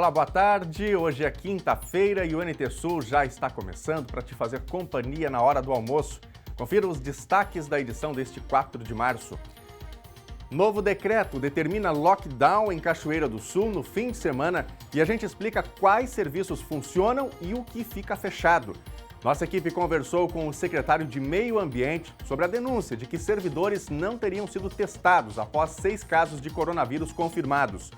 Olá, boa tarde. Hoje é quinta-feira e o NT Sul já está começando para te fazer companhia na hora do almoço. Confira os destaques da edição deste 4 de março. Novo decreto determina lockdown em Cachoeira do Sul no fim de semana e a gente explica quais serviços funcionam e o que fica fechado. Nossa equipe conversou com o secretário de Meio Ambiente sobre a denúncia de que servidores não teriam sido testados após 6 casos de coronavírus confirmados.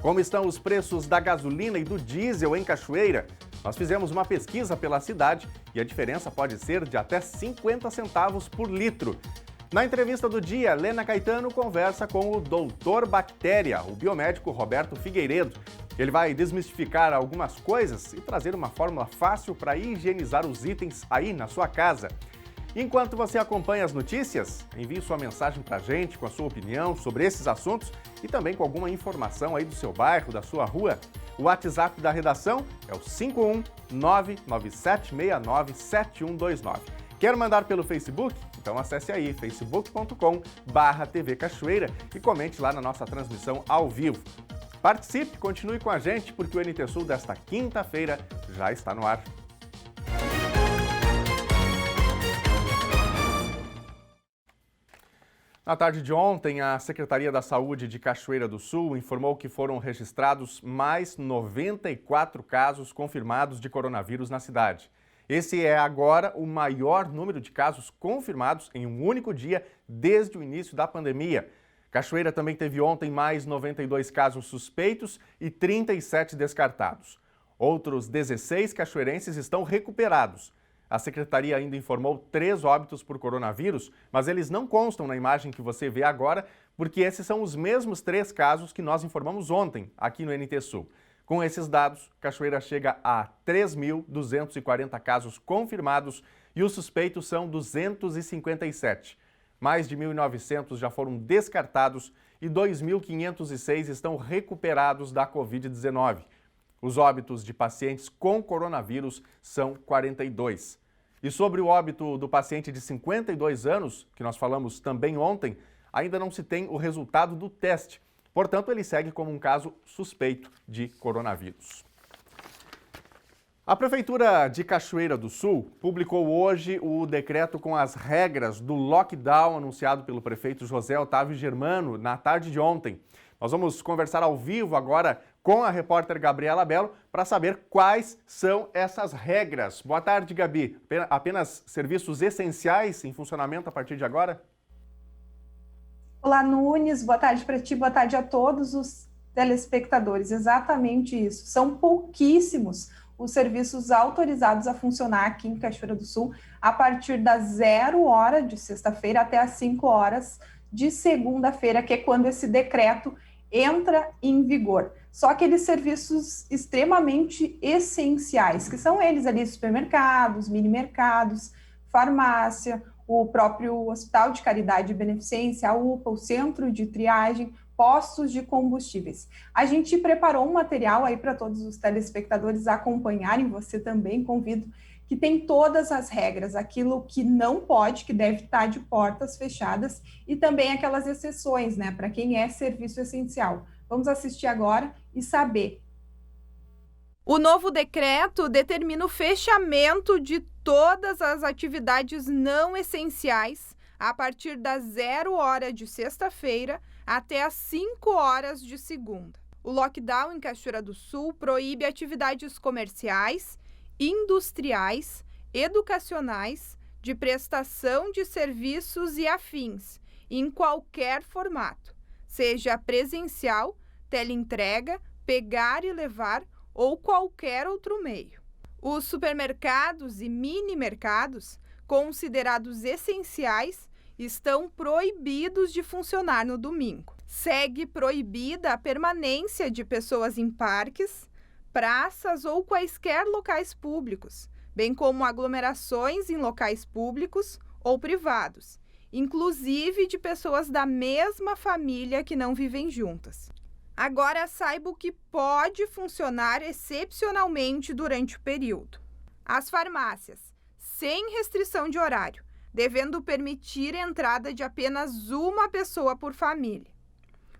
Como estão os preços da gasolina e do diesel em Cachoeira? Nós fizemos uma pesquisa pela cidade e a diferença pode ser de até 50 centavos por litro. Na entrevista do dia, Lena Caetano conversa com o Doutor Bactéria, o biomédico Roberto Figueiredo. Ele vai desmistificar algumas coisas e trazer uma fórmula fácil para higienizar os itens aí na sua casa. Enquanto você acompanha as notícias, envie sua mensagem para a gente com a sua opinião sobre esses assuntos e também com alguma informação aí do seu bairro, da sua rua. O WhatsApp da redação é o 51997697129. Quer mandar pelo Facebook? Então acesse aí facebook.com/TV Cachoeira e comente lá na nossa transmissão ao vivo. Participe, continue com a gente porque o NT Sul desta quinta-feira já está no ar. Na tarde de ontem, a Secretaria da Saúde de Cachoeira do Sul informou que foram registrados mais 94 casos confirmados de coronavírus na cidade. Esse é agora o maior número de casos confirmados em um único dia desde o início da pandemia. Cachoeira também teve ontem mais 92 casos suspeitos e 37 descartados. Outros 16 cachoeirenses estão recuperados. A Secretaria ainda informou 3 óbitos por coronavírus, mas eles não constam na imagem que você vê agora, porque esses são os mesmos 3 casos que nós informamos ontem aqui no NT Sul. Com esses dados, Cachoeira chega a 3.240 casos confirmados e os suspeitos são 257. Mais de 1.900 já foram descartados e 2.506 estão recuperados da Covid-19. Os óbitos de pacientes com coronavírus são 42. E sobre o óbito do paciente de 52 anos, que nós falamos também ontem, ainda não se tem o resultado do teste. Portanto, ele segue como um caso suspeito de coronavírus. A Prefeitura de Cachoeira do Sul publicou hoje o decreto com as regras do lockdown anunciado pelo prefeito José Otávio Germano na tarde de ontem. Nós vamos conversar ao vivo agora com a repórter Gabriela Belo para saber quais são essas regras. Boa tarde, Gabi. Apenas serviços essenciais em funcionamento a partir de agora? Olá, Nunes. Boa tarde para ti, boa tarde a todos os telespectadores. Exatamente isso. São pouquíssimos os serviços autorizados a funcionar aqui em Cachoeira do Sul a partir das 0 hora de sexta-feira até as 5 horas de segunda-feira, que é quando esse decreto entra em vigor. Só aqueles serviços extremamente essenciais, que são eles ali, supermercados, mini-mercados, farmácia, o próprio Hospital de Caridade e Beneficência, a UPA, o Centro de Triagem, postos de combustíveis. A gente preparou um material aí para todos os telespectadores acompanharem, você também convido, que tem todas as regras, aquilo que não pode, que deve estar de portas fechadas, e também aquelas exceções, né, para quem é serviço essencial. Vamos assistir agora e saber. O novo decreto determina o fechamento de todas as atividades não essenciais a partir das 0 hora de sexta-feira até as 5 horas de segunda. O lockdown em Cachoeira do Sul proíbe atividades comerciais, industriais, educacionais, de prestação de serviços e afins, em qualquer formato, seja presencial, teleentrega, pegar e levar ou qualquer outro meio. Os supermercados e mini-mercados, considerados essenciais, estão proibidos de funcionar no domingo. Segue proibida a permanência de pessoas em parques, praças ou quaisquer locais públicos, bem como aglomerações em locais públicos ou privados, inclusive de pessoas da mesma família que não vivem juntas. Agora saiba o que pode funcionar excepcionalmente durante o período. As farmácias, sem restrição de horário, devendo permitir a entrada de apenas uma pessoa por família.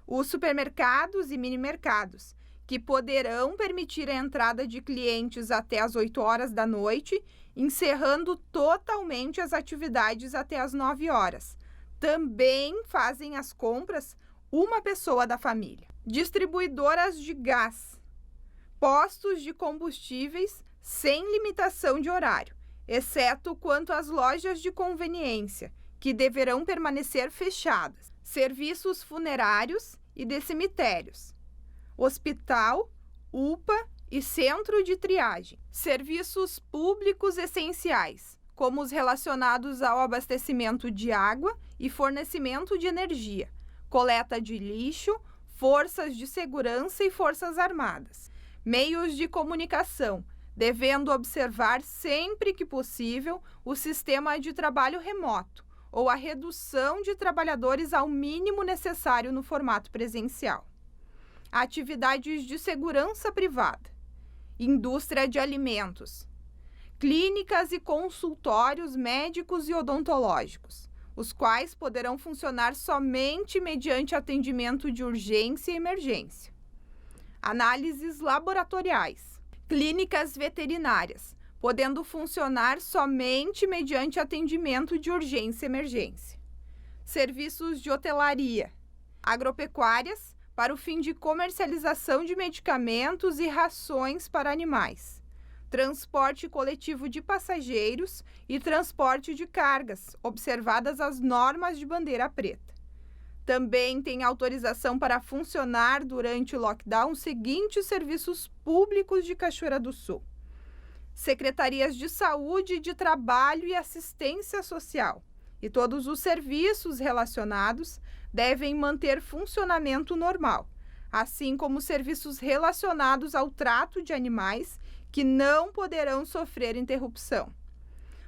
Os supermercados e mini-mercados, que poderão permitir a entrada de clientes até às 8 horas da noite, encerrando totalmente as atividades até às 9 horas. Também fazem as compras uma pessoa da família. Distribuidoras de gás, postos de combustíveis sem limitação de horário, exceto quanto às lojas de conveniência, que deverão permanecer fechadas. Serviços funerários e de cemitérios, hospital, UPA e centro de triagem. Serviços públicos essenciais, como os relacionados ao abastecimento de água e fornecimento de energia, coleta de lixo, forças de segurança e forças armadas. Meios de comunicação, devendo observar sempre que possível o sistema de trabalho remoto ou a redução de trabalhadores ao mínimo necessário no formato presencial. Atividades de segurança privada, indústria de alimentos, clínicas e consultórios médicos e odontológicos, os quais poderão funcionar somente mediante atendimento de urgência e emergência. Análises laboratoriais, clínicas veterinárias, podendo funcionar somente mediante atendimento de urgência e emergência. Serviços de hotelaria, agropecuárias, para o fim de comercialização de medicamentos e rações para animais, transporte coletivo de passageiros e transporte de cargas, observadas as normas de bandeira preta. Também tem autorização para funcionar durante o lockdown os seguintes serviços públicos de Cachoeira do Sul: secretarias de saúde, de trabalho e assistência social, e todos os serviços relacionados devem manter funcionamento normal, assim como serviços relacionados ao trato de animais, que não poderão sofrer interrupção.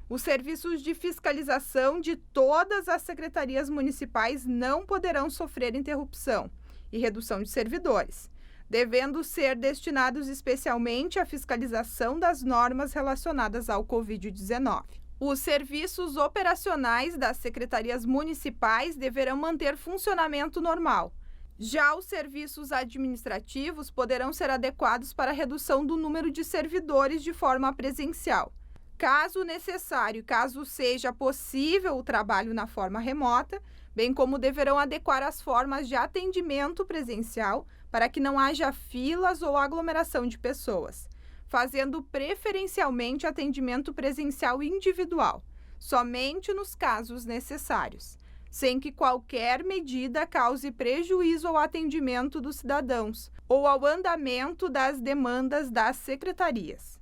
Os serviços de fiscalização de todas as secretarias municipais não poderão sofrer interrupção e redução de servidores, devendo ser destinados especialmente à fiscalização das normas relacionadas ao Covid-19. Os serviços operacionais das secretarias municipais deverão manter funcionamento normal. Já os serviços administrativos poderão ser adequados para a redução do número de servidores de forma presencial. Caso necessário, caso seja possível o trabalho na forma remota, bem como deverão adequar as formas de atendimento presencial para que não haja filas ou aglomeração de pessoas, fazendo preferencialmente atendimento presencial individual, somente nos casos necessários, sem que qualquer medida cause prejuízo ao atendimento dos cidadãos ou ao andamento das demandas das secretarias.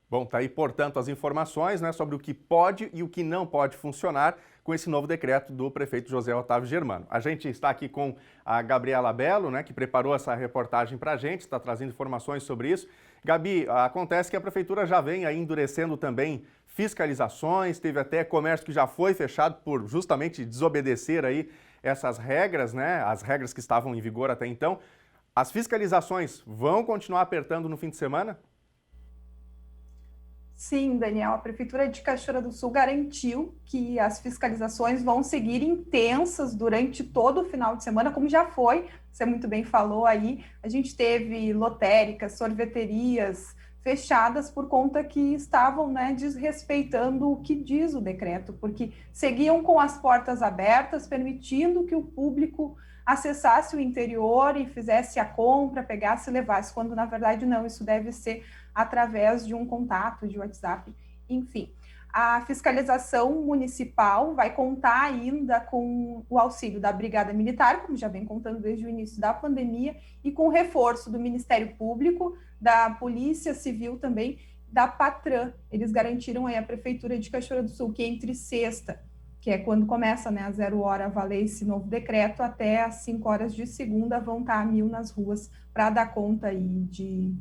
Bom, tá aí, portanto, as informações, né, sobre o que pode e o que não pode funcionar com esse novo decreto do prefeito José Otávio Germano. A gente está aqui com a Gabriela Bello, né, que preparou essa reportagem para a gente, está trazendo informações sobre isso. Gabi, acontece que a prefeitura já vem aí endurecendo também fiscalizações, teve até comércio que já foi fechado por justamente desobedecer aí essas regras, né, as regras que estavam em vigor até então. As fiscalizações vão continuar apertando no fim de semana? Sim, Daniel, a Prefeitura de Cachoeira do Sul garantiu que as fiscalizações vão seguir intensas durante todo o final de semana, como já foi, você muito bem falou aí, a gente teve lotéricas, sorveterias fechadas por conta que estavam, né, desrespeitando o que diz o decreto, porque seguiam com as portas abertas, permitindo que o público acessasse o interior e fizesse a compra, pegasse e levasse, quando na verdade não, isso deve ser através de um contato de WhatsApp, enfim. A fiscalização municipal vai contar ainda com o auxílio da Brigada Militar, como já vem contando desde o início da pandemia, e com o reforço do Ministério Público, da Polícia Civil também, da Patran. Eles garantiram aí a Prefeitura de Cachoeira do Sul que entre sexta, que é quando começa, né, a 0 hora a valer esse novo decreto, até às 5 horas de segunda vão estar a 1000 nas ruas para dar conta aí de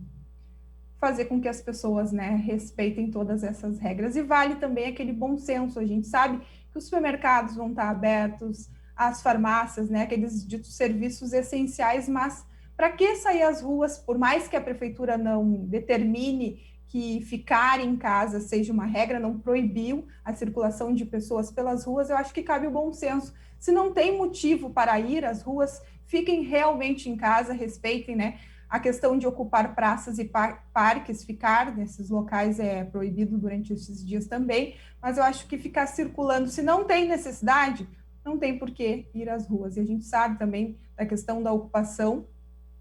fazer com que as pessoas, né, respeitem todas essas regras. E vale também aquele bom senso, a gente sabe que os supermercados vão estar abertos, as farmácias, né, aqueles ditos serviços essenciais, mas para que sair às ruas, por mais que a prefeitura não determine que ficar em casa seja uma regra, não proibiu a circulação de pessoas pelas ruas, eu acho que cabe o bom senso. Se não tem motivo para ir às ruas, fiquem realmente em casa, respeitem, né, a questão de ocupar praças e parques, ficar nesses locais é proibido durante esses dias também, mas eu acho que ficar circulando, se não tem necessidade, não tem por que ir às ruas. E a gente sabe também da questão da ocupação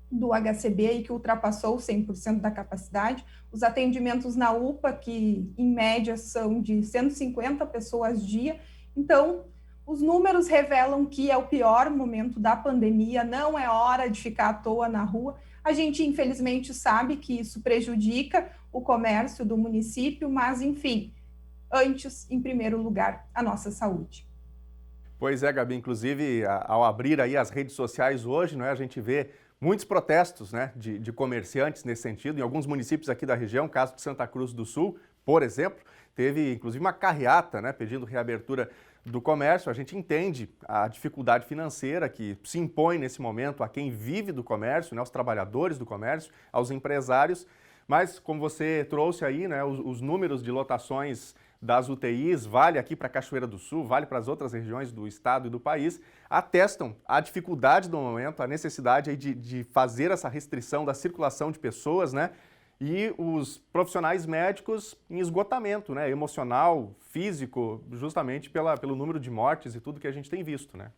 do HCB aí, que ultrapassou 100% da capacidade, os atendimentos na UPA, que em média são de 150 pessoas dia. Então, os números revelam que é o pior momento da pandemia, não é hora de ficar à toa na rua. A gente, infelizmente, sabe que isso prejudica o comércio do município, mas, enfim, antes, em primeiro lugar, a nossa saúde. Pois é, Gabi, inclusive, ao abrir aí as redes sociais hoje, não é, a gente vê muitos protestos, né, de comerciantes nesse sentido. Em alguns municípios aqui da região, caso de Santa Cruz do Sul, por exemplo, teve inclusive uma carreata, né, pedindo reabertura do comércio. A gente entende a dificuldade financeira que se impõe nesse momento a quem vive do comércio, né, aos trabalhadores do comércio, aos empresários, mas como você trouxe aí, né, os números de lotações das UTIs, vale aqui para Cachoeira do Sul, vale para as outras regiões do estado e do país, atestam a dificuldade do momento, a necessidade aí de fazer essa restrição da circulação de pessoas, né? E os profissionais médicos em esgotamento, né? Emocional, físico, justamente pelo número de mortes e tudo que a gente tem visto, né?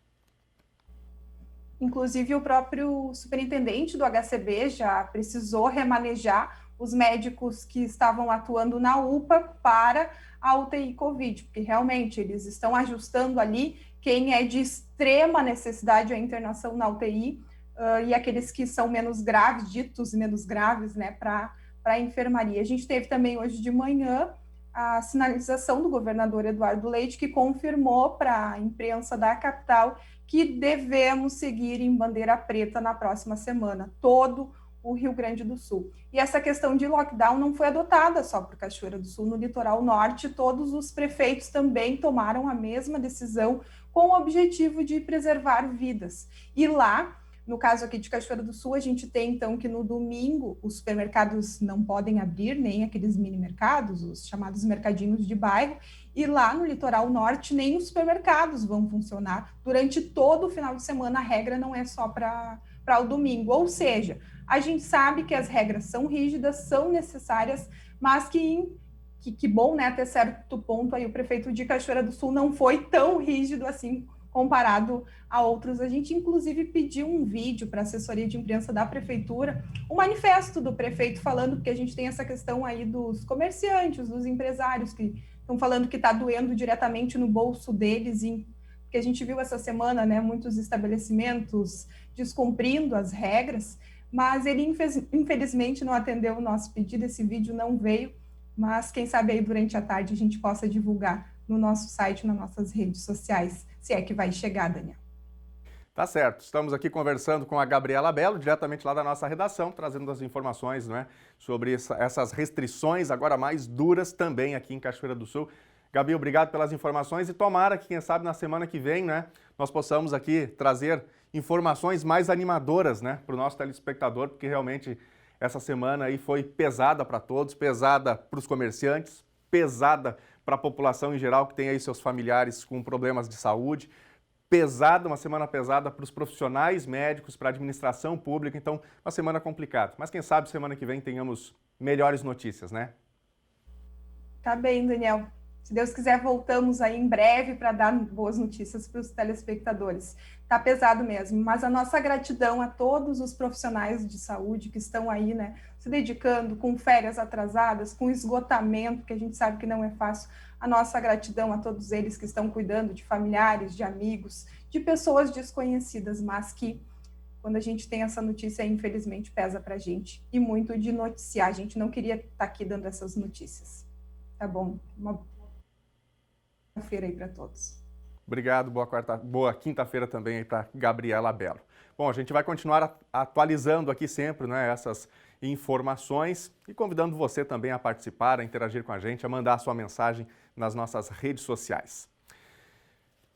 Inclusive, o próprio superintendente do HCB já precisou remanejar os médicos que estavam atuando na UPA para a UTI Covid, porque realmente eles estão ajustando ali quem é de extrema necessidade à internação na UTI e aqueles que são menos graves, ditos menos graves, né, para a enfermaria. A gente teve também hoje de manhã a sinalização do governador Eduardo Leite, que confirmou para a imprensa da capital que devemos seguir em bandeira preta na próxima semana, todo o Rio Grande do Sul. E essa questão de lockdown não foi adotada só por Cachoeira do Sul, no litoral norte, todos os prefeitos também tomaram a mesma decisão com o objetivo de preservar vidas. E lá, no caso aqui de Cachoeira do Sul, a gente tem então que no domingo os supermercados não podem abrir, nem aqueles mini mercados, os chamados mercadinhos de bairro, e lá no litoral norte nem os supermercados vão funcionar. Durante todo o final de semana a regra não é só para o domingo, ou seja, a gente sabe que as regras são rígidas, são necessárias, mas que bom, né, até certo ponto aí o prefeito de Cachoeira do Sul não foi tão rígido assim comparado a outros. A gente inclusive pediu um vídeo para a assessoria de imprensa da prefeitura, um manifesto do prefeito falando, porque a gente tem essa questão aí dos comerciantes, dos empresários que estão falando que está doendo diretamente no bolso deles, porque a gente viu essa semana, né, muitos estabelecimentos descumprindo as regras, mas ele infelizmente não atendeu o nosso pedido, esse vídeo não veio, mas quem sabe aí durante a tarde a gente possa divulgar no nosso site, nas nossas redes sociais, se é que vai chegar, Daniel. Tá certo, estamos aqui conversando com a Gabriela Belo, diretamente lá da nossa redação, trazendo as informações, né, sobre essas restrições agora mais duras também aqui em Cachoeira do Sul. Gabi, obrigado pelas informações e tomara que, quem sabe, na semana que vem, né, nós possamos aqui trazer informações mais animadoras, né, para o nosso telespectador, porque realmente essa semana aí foi pesada para todos, pesada para os comerciantes, pesada para a população em geral que tem aí seus familiares com problemas de saúde, pesada, uma semana pesada para os profissionais médicos, para a administração pública, então uma semana complicada. Mas quem sabe semana que vem tenhamos melhores notícias, né? Tá bem, Daniel. Se Deus quiser, voltamos aí em breve para dar boas notícias para os telespectadores. Tá pesado mesmo, mas a nossa gratidão a todos os profissionais de saúde que estão aí, né, se dedicando com férias atrasadas, com esgotamento, que a gente sabe que não é fácil. A nossa gratidão a todos eles que estão cuidando de familiares, de amigos, de pessoas desconhecidas, mas que quando a gente tem essa notícia, infelizmente, pesa para a gente. E muito de noticiar. A gente não queria estar aqui dando essas notícias. Tá bom? Uma feira aí para todos. Obrigado, boa quinta-feira também aí para Gabriela Belo. Bom, a gente vai continuar atualizando aqui sempre, né, essas informações e convidando você também a participar, a interagir com a gente, a mandar a sua mensagem nas nossas redes sociais.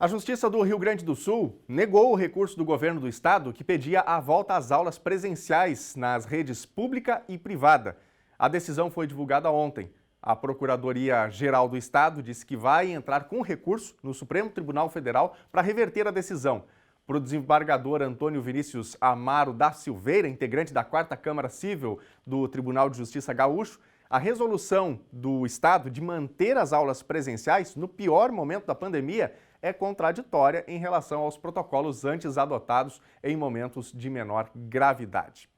A Justiça do Rio Grande do Sul negou o recurso do governo do estado que pedia a volta às aulas presenciais nas redes pública e privada. A decisão foi divulgada ontem. A Procuradoria-Geral do Estado disse que vai entrar com recurso no Supremo Tribunal Federal para reverter a decisão. Para o desembargador Antônio Vinícius Amaro da Silveira, integrante da 4ª Câmara Civil do Tribunal de Justiça Gaúcho, a resolução do Estado de manter as aulas presenciais no pior momento da pandemia é contraditória em relação aos protocolos antes adotados em momentos de menor gravidade.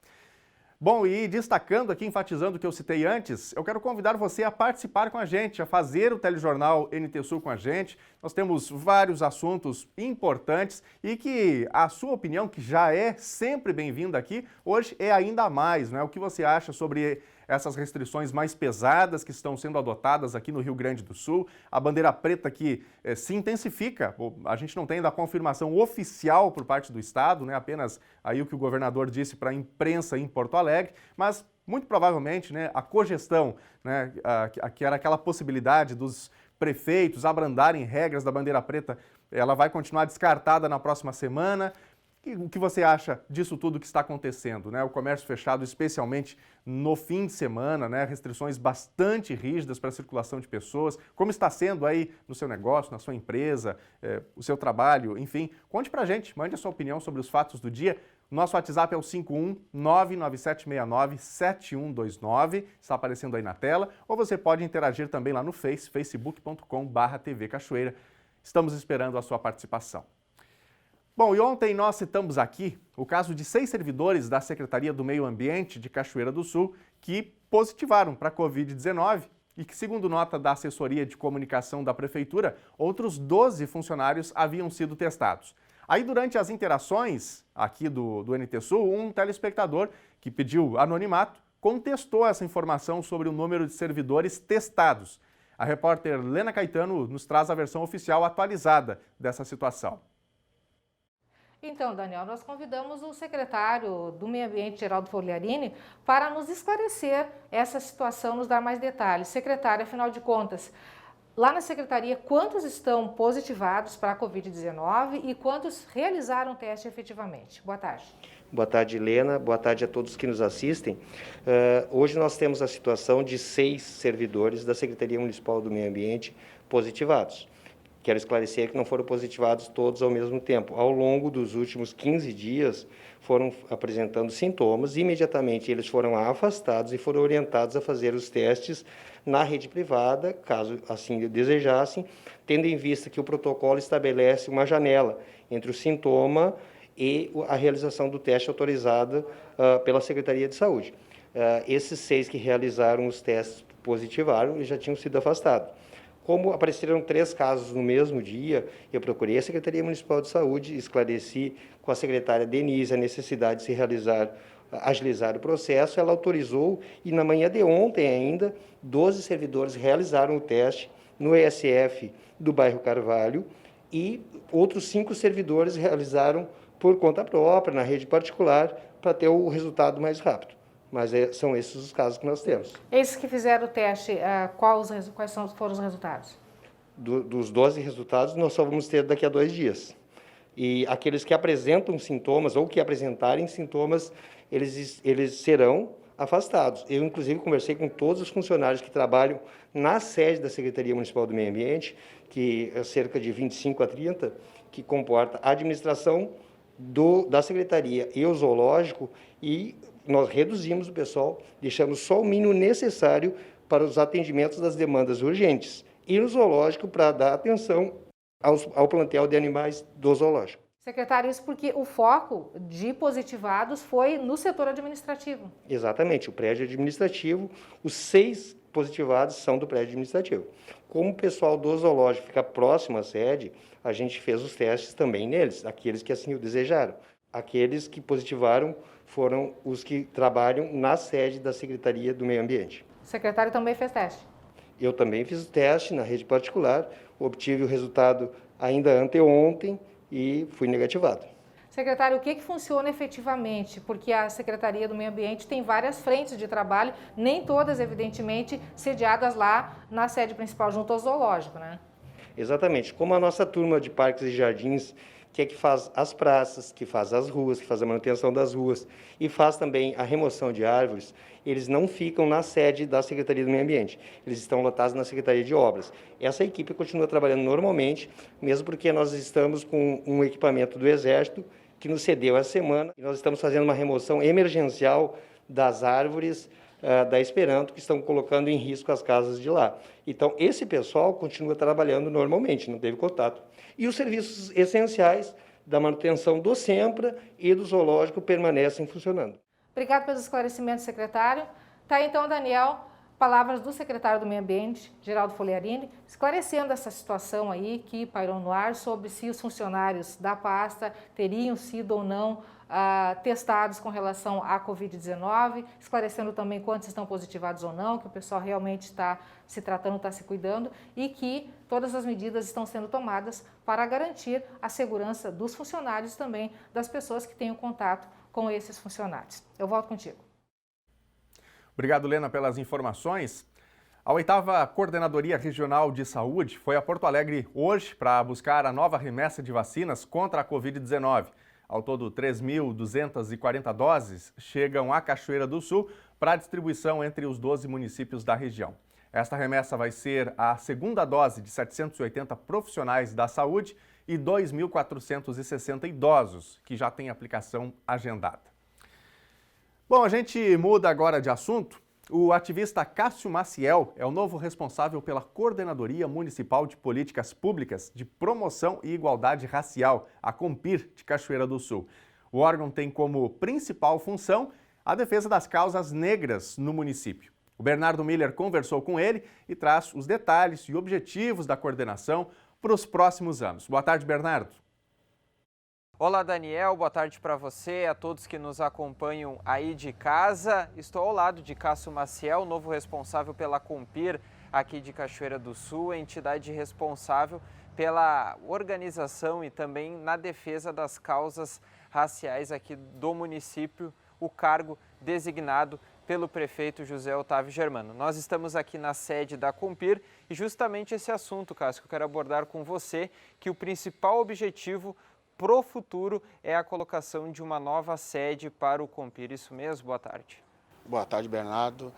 Bom, e destacando aqui, enfatizando o que eu citei antes, eu quero convidar você a participar com a gente, a fazer o telejornal NT Sul com a gente. Nós temos vários assuntos importantes e que a sua opinião, que já é sempre bem-vinda aqui, hoje é ainda mais, né? O que você acha sobre essas restrições mais pesadas que estão sendo adotadas aqui no Rio Grande do Sul, a bandeira preta que se intensifica, a gente não tem ainda a confirmação oficial por parte do Estado, né? Apenas aí o que o governador disse para a imprensa em Porto Alegre, mas muito provavelmente, né, a cogestão, né, que era aquela possibilidade dos prefeitos abrandarem regras da bandeira preta, ela vai continuar descartada na próxima semana. O que você acha disso tudo que está acontecendo, né? O comércio fechado, especialmente no fim de semana, né? Restrições bastante rígidas para a circulação de pessoas. Como está sendo aí no seu negócio, na sua empresa, o seu trabalho, enfim. Conte pra gente, mande a sua opinião sobre os fatos do dia. Nosso WhatsApp é o 51997697129, está aparecendo aí na tela. Ou você pode interagir também lá no facebook.com/TV Cachoeira. Estamos esperando a sua participação. Bom, e ontem nós citamos aqui o caso de 6 servidores da Secretaria do Meio Ambiente de Cachoeira do Sul que positivaram para a Covid-19 e que, segundo nota da assessoria de comunicação da Prefeitura, outros 12 funcionários haviam sido testados. Aí, durante as interações aqui do NT Sul, um telespectador que pediu anonimato contestou essa informação sobre o número de servidores testados. A repórter Lena Caetano nos traz a versão oficial atualizada dessa situação. Então, Daniel, nós convidamos o secretário do Meio Ambiente, Geraldo Fogliarini, para nos esclarecer essa situação, nos dar mais detalhes. Secretário, afinal de contas, lá na secretaria, quantos estão positivados para a Covid-19 e quantos realizaram o teste efetivamente? Boa tarde. Boa tarde, Helena. Boa tarde a todos que nos assistem. Hoje nós temos a situação de 6 servidores da Secretaria Municipal do Meio Ambiente positivados. Quero esclarecer que não foram positivados todos ao mesmo tempo. Ao longo dos últimos 15 dias, foram apresentando sintomas. Imediatamente, eles foram afastados e foram orientados a fazer os testes na rede privada, caso assim desejassem, tendo em vista que o protocolo estabelece uma janela entre o sintoma e a realização do teste autorizado pela Secretaria de Saúde. Esses 6 que realizaram os testes positivaram e já tinham sido afastados. Como apareceram 3 casos no mesmo dia, eu procurei a Secretaria Municipal de Saúde, esclareci com a secretária Denise a necessidade de se agilizar o processo. Ela autorizou e na manhã de ontem ainda, 12 servidores realizaram o teste no ESF do bairro Carvalho e outros 5 servidores realizaram por conta própria, na rede particular, para ter o resultado mais rápido. Mas são esses os casos que nós temos. Esses que fizeram o teste, quais foram os resultados? Dos 12 resultados, nós só vamos ter daqui a 2 dias. E aqueles que apresentam sintomas ou que apresentarem sintomas, eles serão afastados. Eu, inclusive, conversei com todos os funcionários que trabalham na sede da Secretaria Municipal do Meio Ambiente, que é cerca de 25 a 30, que comporta a administração da Secretaria e o zoológico, e nós reduzimos o pessoal, deixamos só o mínimo necessário para os atendimentos das demandas urgentes e no zoológico para dar atenção ao plantel de animais do zoológico. Secretário, isso porque o foco de positivados foi no setor administrativo. Exatamente, o prédio administrativo, os 6 positivados são do prédio administrativo. Como o pessoal do zoológico fica próximo à sede, a gente fez os testes também neles, aqueles que assim o desejaram. Aqueles que positivaram foram os que trabalham na sede da Secretaria do Meio Ambiente. O secretário também fez teste? Eu também fiz o teste na rede particular, obtive o resultado ainda anteontem e fui negativado. Secretário, o que funciona efetivamente? Porque a Secretaria do Meio Ambiente tem várias frentes de trabalho, nem todas, evidentemente, sediadas lá na sede principal, junto ao zoológico, né? Exatamente. Como a nossa turma de parques e jardins que é que faz as praças, que faz as ruas, que faz a manutenção das ruas e faz também a remoção de árvores, eles não ficam na sede da Secretaria do Meio Ambiente, eles estão lotados na Secretaria de Obras. Essa equipe continua trabalhando normalmente, mesmo porque nós estamos com um equipamento do Exército que nos cedeu essa semana, e nós estamos fazendo uma remoção emergencial das árvores da Esperanto, que estão colocando em risco as casas de lá. Então, esse pessoal continua trabalhando normalmente, não teve contato. E os serviços essenciais da manutenção do SEMPRA e do zoológico permanecem funcionando. Obrigado pelos esclarecimentos, secretário. Tá, então, Daniel, palavras do secretário do Meio Ambiente, Geraldo Fogliarini, esclarecendo essa situação aí que pairou no ar sobre se os funcionários da pasta teriam sido ou não testados com relação à Covid-19, esclarecendo também quantos estão positivados ou não, que o pessoal realmente está se tratando, está se cuidando e que todas as medidas estão sendo tomadas para garantir a segurança dos funcionários e também das pessoas que tenham contato com esses funcionários. Eu volto contigo. Obrigado, Lena, pelas informações. A 8ª Coordenadoria Regional de Saúde foi a Porto Alegre hoje para buscar a nova remessa de vacinas contra a Covid-19. Ao todo, 3.240 doses chegam à Cachoeira do Sul para distribuição entre os 12 municípios da região. Esta remessa vai ser a segunda dose de 780 profissionais da saúde e 2.460 idosos, que já têm aplicação agendada. Bom, a gente muda agora de assunto. O ativista Cássio Maciel é o novo responsável pela Coordenadoria Municipal de Políticas Públicas de Promoção e Igualdade Racial, a COMPIR, de Cachoeira do Sul. O órgão tem como principal função a defesa das causas negras no município. O Bernardo Miller conversou com ele e traz os detalhes e objetivos da coordenação para os próximos anos. Boa tarde, Bernardo. Olá, Daniel, boa tarde para você, a todos que nos acompanham aí de casa. Estou ao lado de Cássio Maciel, novo responsável pela COMPIR aqui de Cachoeira do Sul, a entidade responsável pela organização e também na defesa das causas raciais aqui do município, o cargo designado pelo prefeito José Otávio Germano. Nós estamos aqui na sede da COMPIR e justamente esse assunto, Cássio, que eu quero abordar com você, que o principal objetivo pro futuro é a colocação de uma nova sede para o COMPIR. Isso mesmo? Boa tarde. Boa tarde, Bernardo.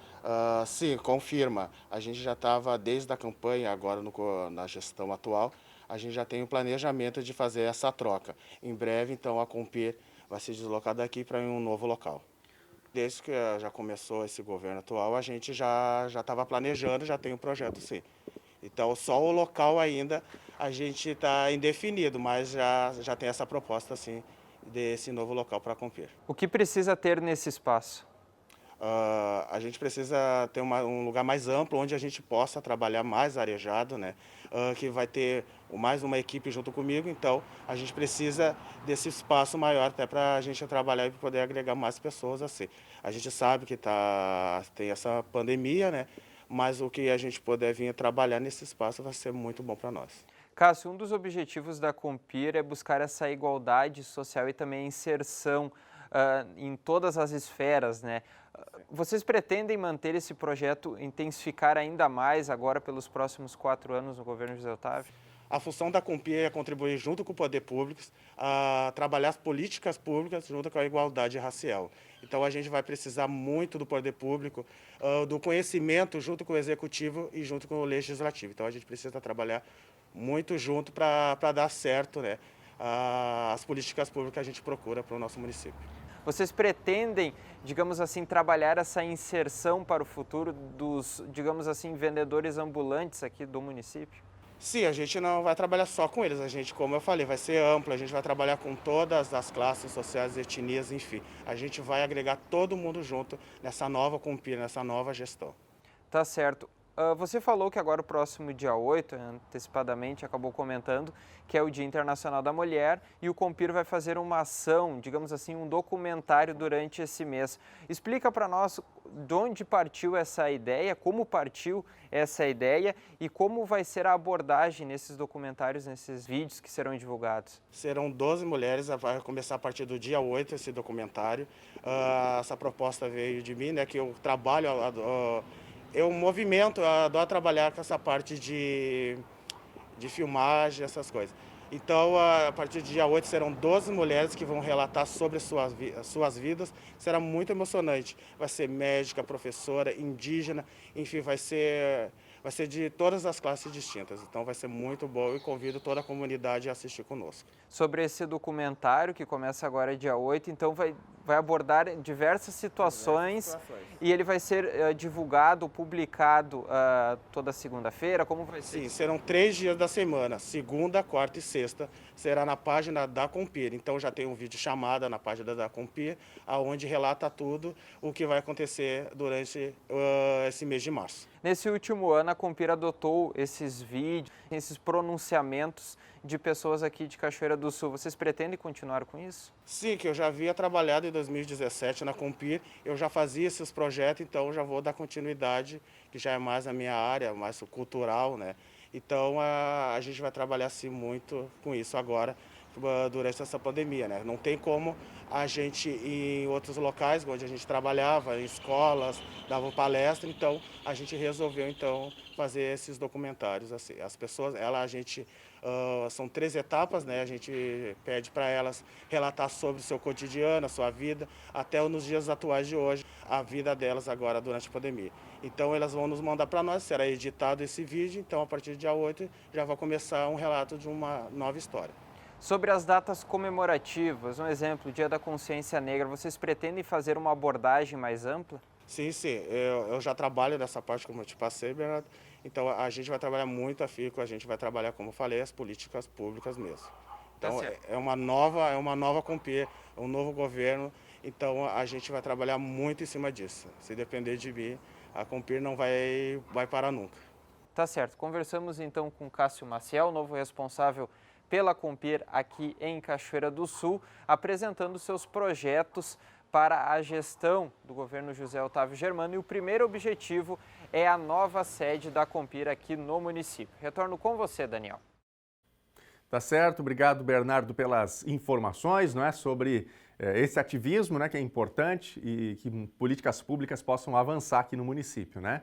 Sim, confirma. A gente já estava desde a campanha, agora na gestão atual, a gente já tem o planejamento de fazer essa troca. Em breve, então, a COMPIR vai ser deslocada aqui para um novo local. Desde que já começou esse governo atual, a gente já estava planejando, já tem um projeto sim. Então, só o local ainda a gente está indefinido, mas já tem essa proposta, sim, desse novo local para COMPIR. O que precisa ter nesse espaço? A gente precisa ter um lugar mais amplo, onde a gente possa trabalhar mais arejado, né? Que vai ter mais uma equipe junto comigo, então a gente precisa desse espaço maior até para a gente trabalhar e poder agregar mais pessoas assim. A gente sabe que tem essa pandemia, né? Mas o que a gente puder vir trabalhar nesse espaço vai ser muito bom para nós. Cássio, um dos objetivos da COMPIR é buscar essa igualdade social e também a inserção em todas as esferas, né? Vocês pretendem manter esse projeto, intensificar ainda mais agora pelos próximos 4 anos no governo José Otávio? A função da COMPIR é contribuir junto com o poder público a trabalhar as políticas públicas junto com a igualdade racial. Então a gente vai precisar muito do poder público, do conhecimento junto com o executivo e junto com o legislativo. Então a gente precisa trabalhar muito junto para dar certo, né, as políticas públicas que a gente procura para o nosso município. Vocês pretendem, digamos assim, trabalhar essa inserção para o futuro dos, digamos assim, vendedores ambulantes aqui do município? Sim, a gente não vai trabalhar só com eles, a gente, como eu falei, vai ser amplo, a gente vai trabalhar com todas as classes sociais, etnias, enfim. A gente vai agregar todo mundo junto nessa nova COMPIR, nessa nova gestão. Tá certo. Você falou que agora o próximo dia 8, antecipadamente, acabou comentando, que é o Dia Internacional da Mulher e o COMPIR vai fazer uma ação, digamos assim, um documentário durante esse mês. Explica para nós de onde partiu essa ideia, como partiu essa ideia e como vai ser a abordagem nesses documentários, nesses vídeos que serão divulgados. Serão 12 mulheres, vai começar a partir do dia 8 esse documentário. Essa proposta veio de mim, né, que eu trabalho... Eu movimento, eu adoro trabalhar com essa parte de filmagem, essas coisas. Então, a partir do dia 8, serão 12 mulheres que vão relatar sobre suas vidas. Será muito emocionante. Vai ser médica, professora, indígena, enfim, vai ser de todas as classes distintas. Então, vai ser muito bom e convido toda a comunidade a assistir conosco. Sobre esse documentário, que começa agora dia 8, então vai abordar diversas situações e ele vai ser divulgado, publicado toda segunda-feira? Como vai ser? Sim, serão 3 dias da semana, segunda, quarta e sexta, será na página da Compir. Então já tem um vídeo chamada na página da Compir, onde relata tudo o que vai acontecer durante esse mês de março. Nesse último ano, a Compir adotou esses vídeos, esses pronunciamentos de pessoas aqui de Cachoeira do Sul. Vocês pretendem continuar com isso? Sim, que eu já havia trabalhado em 2017 na Compir, eu já fazia esses projetos, então já vou dar continuidade, que já é mais a minha área, mais cultural, né? Então a gente vai trabalhar assim muito com isso agora, durante essa pandemia, né? Não tem como a gente ir em outros locais onde a gente trabalhava, em escolas, dava palestra, então a gente resolveu então fazer esses documentários assim. As pessoas, são 3 etapas, né? A gente pede para elas relatar sobre o seu cotidiano, a sua vida, até nos dias atuais de hoje, a vida delas agora durante a pandemia. Então elas vão nos mandar para nós, será editado esse vídeo, então a partir do dia 8 já vai começar um relato de uma nova história. Sobre as datas comemorativas, um exemplo, Dia da Consciência Negra, vocês pretendem fazer uma abordagem mais ampla? Sim, eu já trabalho nessa parte, como eu te passei, Bernardo. Então a gente vai trabalhar muito afinco, a gente vai trabalhar, como eu falei, as políticas públicas mesmo. Então é uma nova Compir, um novo governo, então a gente vai trabalhar muito em cima disso. Se depender de mim, a Compir não vai parar nunca. Tá certo, conversamos então com Cássio Maciel, novo responsável pela Compir aqui em Cachoeira do Sul, apresentando seus projetos para a gestão do governo José Otávio Germano, e o primeiro objetivo é a nova sede da Compir aqui no município. Retorno com você, Daniel. Tá certo, obrigado, Bernardo, pelas informações, não é, sobre esse ativismo, né, que é importante e que políticas públicas possam avançar aqui no município, né?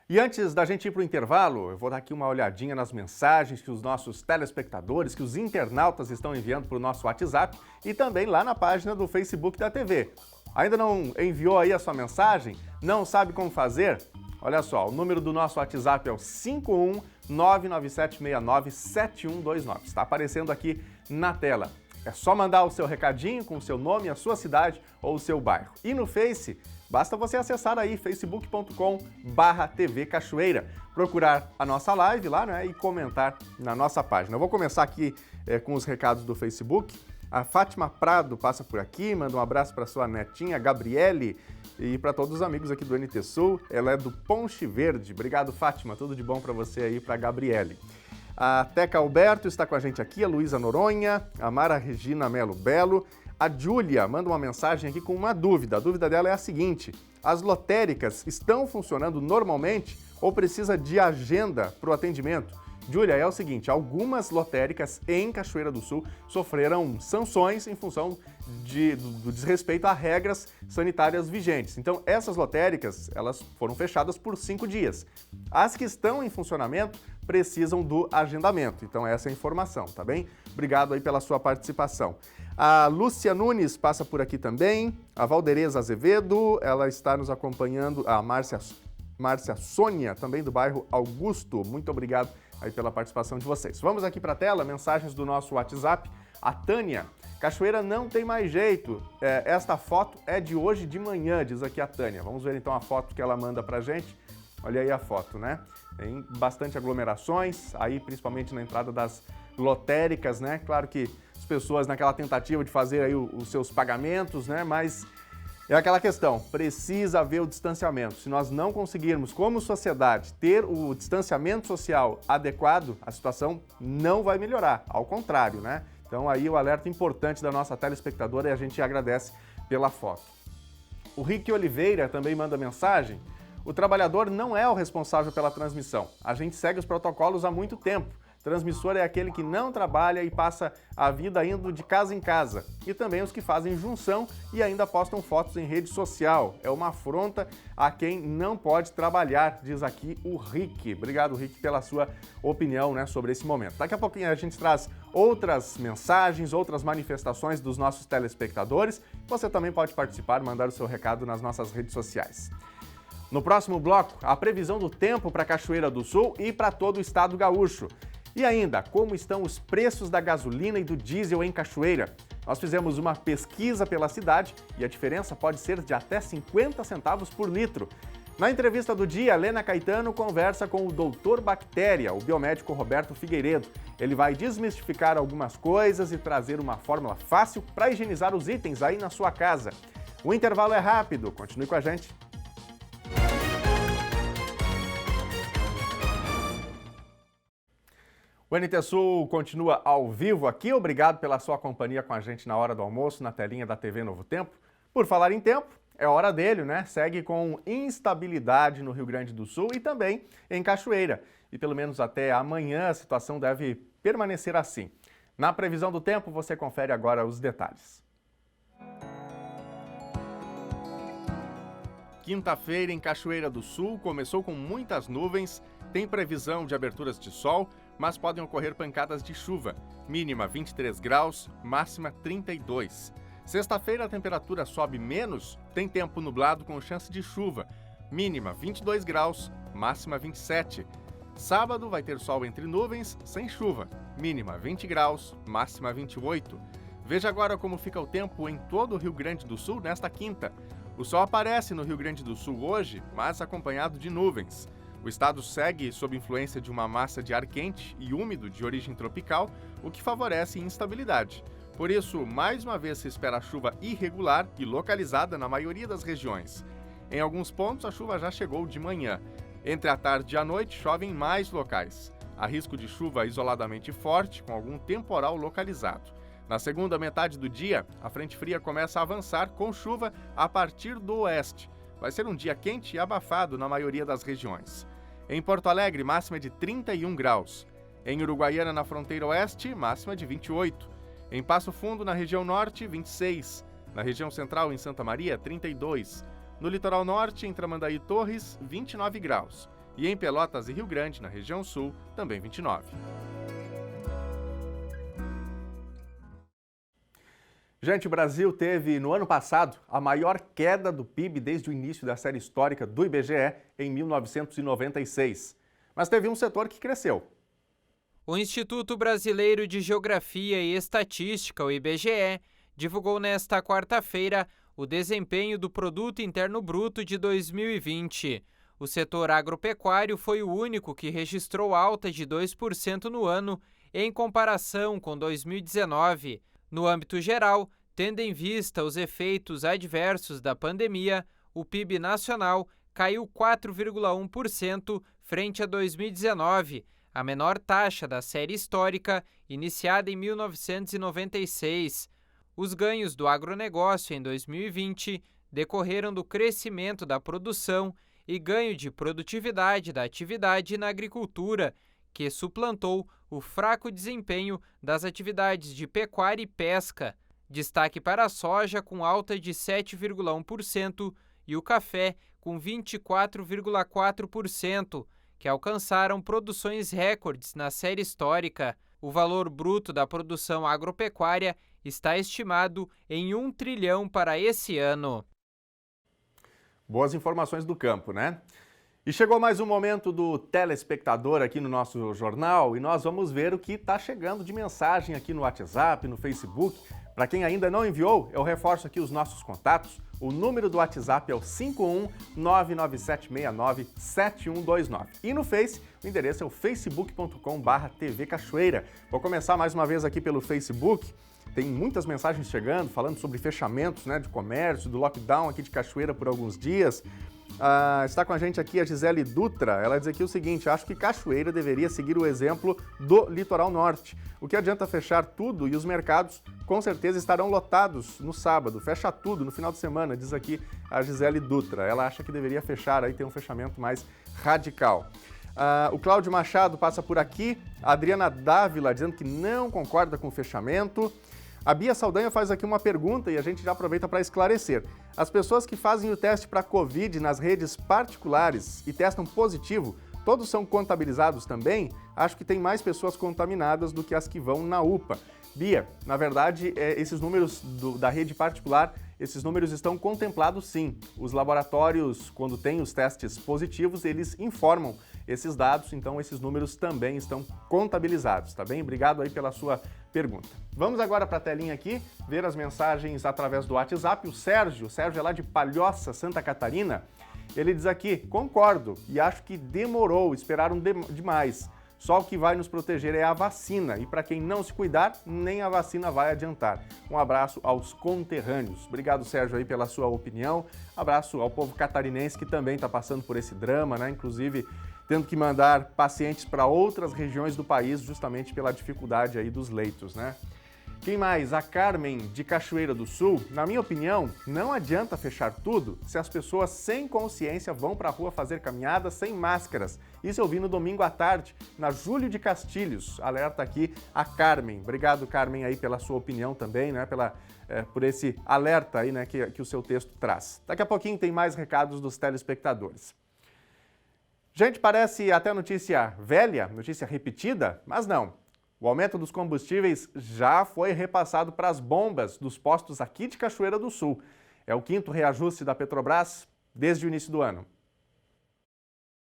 E antes da gente ir para o intervalo, eu vou dar aqui uma olhadinha nas mensagens que os nossos telespectadores, que os internautas estão enviando para o nosso WhatsApp e também lá na página do Facebook da TV. Ainda não enviou aí a sua mensagem? Não sabe como fazer? Olha só, o número do nosso WhatsApp é o 51997697129. Está aparecendo aqui na tela. É só mandar o seu recadinho com o seu nome, a sua cidade ou o seu bairro. E no Face, basta você acessar aí facebook.com/TV Cachoeira, procurar a nossa live lá, né, e comentar na nossa página. Eu vou começar aqui com os recados do Facebook. A Fátima Prado passa por aqui, manda um abraço para sua netinha, Gabriele, e para todos os amigos aqui do NT Sul. Ela é do Ponche Verde. Obrigado, Fátima. Tudo de bom para você aí, para Gabriele. A Teca Alberto está com a gente aqui, a Luísa Noronha, a Mara Regina Melo Belo. A Júlia manda uma mensagem aqui com uma dúvida. A dúvida dela é a seguinte: as lotéricas estão funcionando normalmente ou precisa de agenda para o atendimento? Júlia, é o seguinte, algumas lotéricas em Cachoeira do Sul sofreram sanções em função do desrespeito a regras sanitárias vigentes. Então, essas lotéricas, elas foram fechadas por 5 dias. As que estão em funcionamento precisam do agendamento. Então, essa é a informação, tá bem? Obrigado aí pela sua participação. A Lúcia Nunes passa por aqui também. A Valdereza Azevedo, ela está nos acompanhando. A Márcia Sônia, também do bairro Augusto. Muito obrigado aí pela participação de vocês. Vamos aqui para a tela, mensagens do nosso WhatsApp. A Tânia: Cachoeira não tem mais jeito. Esta foto é de hoje de manhã, diz aqui a Tânia. Vamos ver então a foto que ela manda pra gente. Olha aí a foto, né? Tem bastante aglomerações, aí principalmente na entrada das lotéricas, né? Claro que as pessoas naquela tentativa de fazer aí os seus pagamentos, né? Mas é aquela questão, precisa haver o distanciamento. Se nós não conseguirmos, como sociedade, ter o distanciamento social adequado, a situação não vai melhorar, ao contrário, né? Então aí o alerta importante da nossa telespectadora e a gente agradece pela foto. O Rick Oliveira também manda mensagem. O trabalhador não é o responsável pela transmissão. A gente segue os protocolos há muito tempo. Transmissor é aquele que não trabalha e passa a vida indo de casa em casa. E também os que fazem junção e ainda postam fotos em rede social. É uma afronta a quem não pode trabalhar, diz aqui o Rick. Obrigado, Rick, pela sua opinião, né, sobre esse momento. Daqui a pouquinho a gente traz outras mensagens, outras manifestações dos nossos telespectadores. Você também pode participar, mandar o seu recado nas nossas redes sociais. No próximo bloco, a previsão do tempo para Cachoeira do Sul e para todo o estado gaúcho. E ainda, como estão os preços da gasolina e do diesel em Cachoeira? Nós fizemos uma pesquisa pela cidade e a diferença pode ser de até 50 centavos por litro. Na entrevista do dia, Helena Caetano conversa com o Dr. Bactéria, o biomédico Roberto Figueiredo. Ele vai desmistificar algumas coisas e trazer uma fórmula fácil para higienizar os itens aí na sua casa. O intervalo é rápido, continue com a gente. O NT Sul continua ao vivo aqui. Obrigado pela sua companhia com a gente na hora do almoço, na telinha da TV Novo Tempo. Por falar em tempo, é hora dele, né? Segue com instabilidade no Rio Grande do Sul e também em Cachoeira. E pelo menos até amanhã a situação deve permanecer assim. Na previsão do tempo, você confere agora os detalhes. Quinta-feira em Cachoeira do Sul começou com muitas nuvens, tem previsão de aberturas de sol, mas podem ocorrer pancadas de chuva, mínima 23 graus, máxima 32. Sexta-feira a temperatura sobe menos, tem tempo nublado com chance de chuva, mínima 22 graus, máxima 27. Sábado vai ter sol entre nuvens, sem chuva, mínima 20 graus, máxima 28. Veja agora como fica o tempo em todo o Rio Grande do Sul nesta quinta. O sol aparece no Rio Grande do Sul hoje, mas acompanhado de nuvens. O estado segue sob influência de uma massa de ar quente e úmido de origem tropical, o que favorece instabilidade. Por isso, mais uma vez se espera chuva irregular e localizada na maioria das regiões. Em alguns pontos, a chuva já chegou de manhã. Entre a tarde e a noite, chove em mais locais. Há risco de chuva isoladamente forte, com algum temporal localizado. Na segunda metade do dia, a frente fria começa a avançar com chuva a partir do oeste. Vai ser um dia quente e abafado na maioria das regiões. Em Porto Alegre, máxima de 31 graus. Em Uruguaiana, na fronteira oeste, máxima de 28. Em Passo Fundo, na região norte, 26. Na região central, em Santa Maria, 32. No litoral norte, em Tramandaí e Torres, 29 graus. E em Pelotas e Rio Grande, na região sul, também 29. Gente, o Brasil teve, no ano passado, a maior queda do PIB desde o início da série histórica do IBGE, em 1996. Mas teve um setor que cresceu. O Instituto Brasileiro de Geografia e Estatística, o IBGE, divulgou nesta quarta-feira o desempenho do Produto Interno Bruto de 2020. O setor agropecuário foi o único que registrou alta de 2% no ano, em comparação com 2019. No âmbito geral, tendo em vista os efeitos adversos da pandemia, o PIB nacional caiu 4,1% frente a 2019, a menor taxa da série histórica, iniciada em 1996. Os ganhos do agronegócio em 2020 decorreram do crescimento da produção e ganho de produtividade da atividade na agricultura, que suplantou o fraco desempenho das atividades de pecuária e pesca. Destaque para a soja, com alta de 7,1%, e o café, com 24,4%, que alcançaram produções recordes na série histórica. O valor bruto da produção agropecuária está estimado em 1 trilhão para esse ano. Boas informações do campo, né? E chegou mais um momento do telespectador aqui no nosso jornal e nós vamos ver o que está chegando de mensagem aqui no WhatsApp, no Facebook. Para quem ainda não enviou, eu reforço aqui os nossos contatos. O número do WhatsApp é o 51997697129. E no Face, o endereço é o facebook.com/TV Cachoeira. Vou começar mais uma vez aqui pelo Facebook. Tem muitas mensagens chegando, falando sobre fechamentos, né, de comércio, do lockdown aqui de Cachoeira por alguns dias. Está com a gente aqui a Gisele Dutra. Ela diz aqui o seguinte: acho que Cachoeira deveria seguir o exemplo do litoral norte. O que adianta fechar tudo e os mercados com certeza estarão lotados no sábado. Fecha tudo no final de semana, diz aqui a Gisele Dutra. Ela acha que deveria fechar, aí ter um fechamento mais radical. O Cláudio Machado passa por aqui. A Adriana Dávila dizendo que não concorda com o fechamento. A Bia Saldanha faz aqui uma pergunta e a gente já aproveita para esclarecer. As pessoas que fazem o teste para Covid nas redes particulares e testam positivo, todos são contabilizados também? Acho que tem mais pessoas contaminadas do que as que vão na UPA. Bia, na verdade, esses números da rede particular, esses números estão contemplados sim. Os laboratórios, quando têm os testes positivos, eles informam esses dados, então esses números também estão contabilizados, tá bem? Obrigado aí pela sua pergunta. Vamos agora para a telinha aqui, ver as mensagens através do WhatsApp. O Sérgio é lá de Palhoça, Santa Catarina. Ele diz aqui, concordo e acho que demorou, esperaram demais. Só o que vai nos proteger é a vacina e para quem não se cuidar, nem a vacina vai adiantar. Um abraço aos conterrâneos. Obrigado, Sérgio, aí pela sua opinião. Abraço ao povo catarinense que também está passando por esse drama, né? Inclusive tendo que mandar pacientes para outras regiões do país justamente pela dificuldade aí dos leitos, né? Quem mais? A Carmen, de Cachoeira do Sul. Na minha opinião, não adianta fechar tudo se as pessoas sem consciência vão para a rua fazer caminhadas sem máscaras. Isso eu vi no domingo à tarde, na Júlio de Castilhos. Alerta aqui a Carmen. Obrigado, Carmen, aí pela sua opinião também, né? Por esse alerta aí, né, que o seu texto traz. Daqui a pouquinho tem mais recados dos telespectadores. Gente, parece até notícia velha, notícia repetida, mas não. O aumento dos combustíveis já foi repassado para as bombas dos postos aqui de Cachoeira do Sul. É o 5º reajuste da Petrobras desde o início do ano.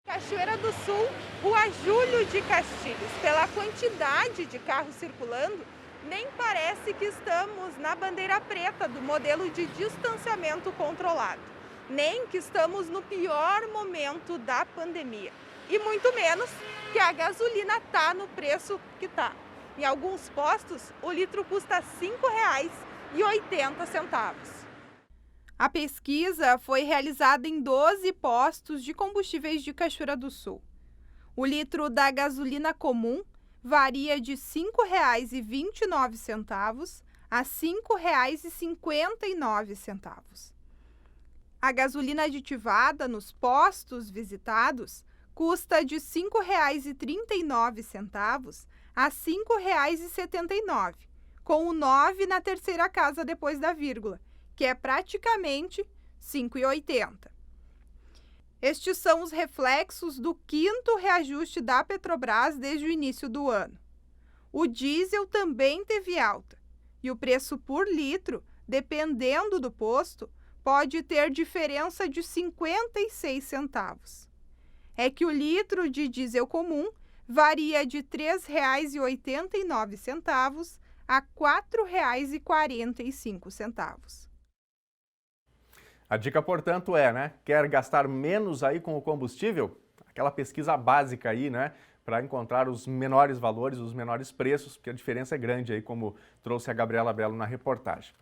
Cachoeira do Sul, Rua Júlio de Castilhos. Pela quantidade de carros circulando, nem parece que estamos na bandeira preta do modelo de distanciamento controlado. Nem que estamos no pior momento da pandemia. E muito menos que a gasolina está no preço que está. Em alguns postos, o litro custa R$ 5,80. A pesquisa foi realizada em 12 postos de combustíveis de Cachoeira do Sul. O litro da gasolina comum varia de R$ 5,29 a R$ 5,59. A gasolina aditivada nos postos visitados custa de R$ 5,39 a R$ 5,79, com o 9 na terceira casa depois da vírgula, que é praticamente R$ 5,80. Estes são os reflexos do 5º reajuste da Petrobras desde o início do ano. O diesel também teve alta, e o preço por litro, dependendo do posto, pode ter diferença de 56 centavos. É que o litro de diesel comum varia de R$ 3,89 a R$ 4,45. A dica, portanto, quer gastar menos aí com o combustível? Aquela pesquisa básica aí, né? Para encontrar os menores valores, os menores preços, porque a diferença é grande aí, como trouxe a Gabriela Belo na reportagem.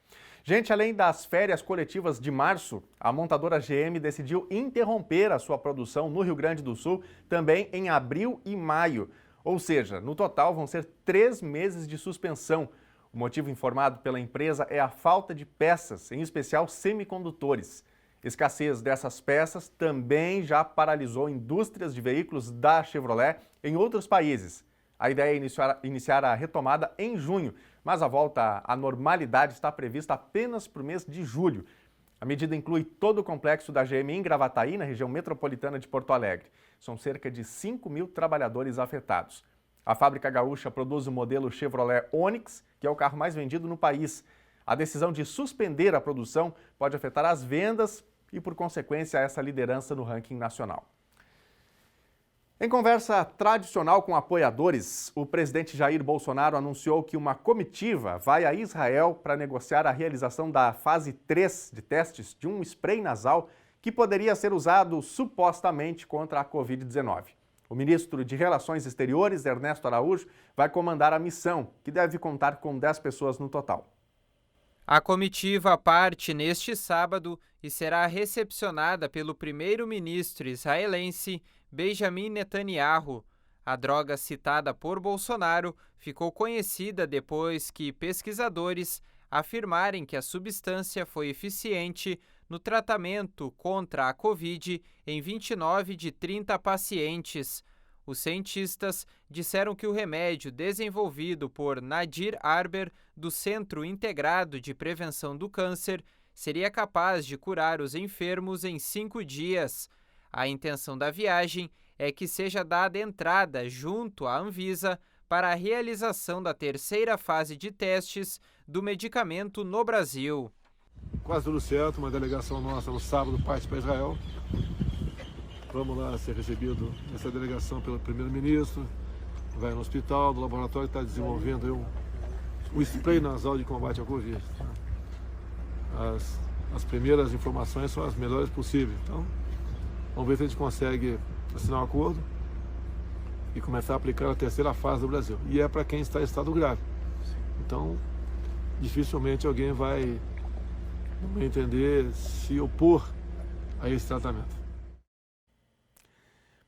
Gente, além das férias coletivas de março, a montadora GM decidiu interromper a sua produção no Rio Grande do Sul também em abril e maio. Ou seja, no total vão ser 3 meses de suspensão. O motivo informado pela empresa é a falta de peças, em especial semicondutores. Escassez dessas peças também já paralisou indústrias de veículos da Chevrolet em outros países. A ideia é iniciar a retomada em junho, mas a volta à normalidade está prevista apenas para o mês de julho. A medida inclui todo o complexo da GM em Gravataí, na região metropolitana de Porto Alegre. São cerca de 5.000 trabalhadores afetados. A fábrica gaúcha produz o modelo Chevrolet Onix, que é o carro mais vendido no país. A decisão de suspender a produção pode afetar as vendas e, por consequência, essa liderança no ranking nacional. Em conversa tradicional com apoiadores, o presidente Jair Bolsonaro anunciou que uma comitiva vai a Israel para negociar a realização da fase 3 de testes de um spray nasal que poderia ser usado supostamente contra a Covid-19. O ministro de Relações Exteriores, Ernesto Araújo, vai comandar a missão, que deve contar com 10 pessoas no total. A comitiva parte neste sábado e será recepcionada pelo primeiro-ministro israelense Benjamin Netanyahu. A droga citada por Bolsonaro ficou conhecida depois que pesquisadores afirmarem que a substância foi eficiente no tratamento contra a Covid em 29 de 30 pacientes. os cientistas disseram que o remédio desenvolvido por Nadir Arber, do Centro Integrado de Prevenção do Câncer, seria capaz de curar os enfermos em 5 dias. A intenção da viagem é que seja dada entrada junto à Anvisa para a realização da 3ª fase de testes do medicamento no Brasil. Quase tudo certo, uma delegação nossa no sábado parte para Israel. Vamos lá ser recebido nessa delegação pelo primeiro-ministro, vai no hospital, no laboratório está desenvolvendo um spray nasal de combate ao Covid. As primeiras informações são as melhores possíveis, então vamos ver se a gente consegue assinar um acordo e começar a aplicar a 3ª fase do Brasil. E é para quem está em estado grave. Então, dificilmente alguém vai, no meu entender, se opor a esse tratamento.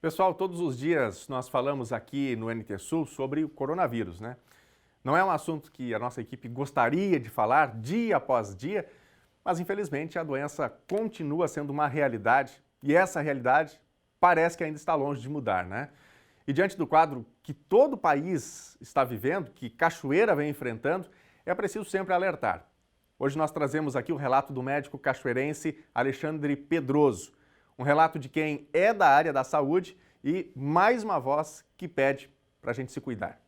Pessoal, todos os dias nós falamos aqui no NT Sul sobre o coronavírus, né? Não é um assunto que a nossa equipe gostaria de falar dia após dia, mas infelizmente a doença continua sendo uma realidade e essa realidade parece que ainda está longe de mudar, né? E diante do quadro que todo o país está vivendo, que Cachoeira vem enfrentando, é preciso sempre alertar. Hoje nós trazemos aqui o relato do médico cachoeirense Alexandre Pedroso. Um relato de quem é da área da saúde e mais uma voz que pede para a gente se cuidar.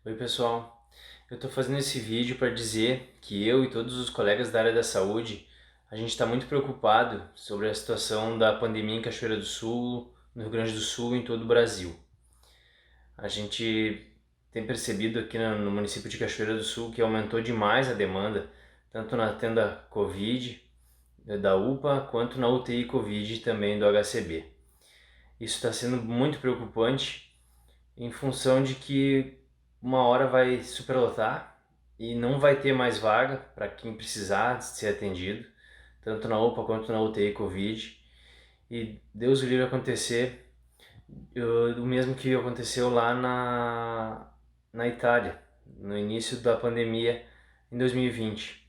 Oi pessoal, eu estou fazendo esse vídeo para dizer que eu e todos os colegas da área da saúde, a gente está muito preocupado sobre a situação da pandemia em Cachoeira do Sul, no Rio Grande do Sul e em todo o Brasil. A gente tem percebido aqui no município de Cachoeira do Sul que aumentou demais a demanda, tanto na tenda Covid da UPA, quanto na UTI Covid também do HCB. Isso está sendo muito preocupante em função de que uma hora vai superlotar e não vai ter mais vaga para quem precisar ser atendido, tanto na UPA quanto na UTI Covid. E Deus o livre acontecer o mesmo que aconteceu lá na Itália, no início da pandemia em 2020,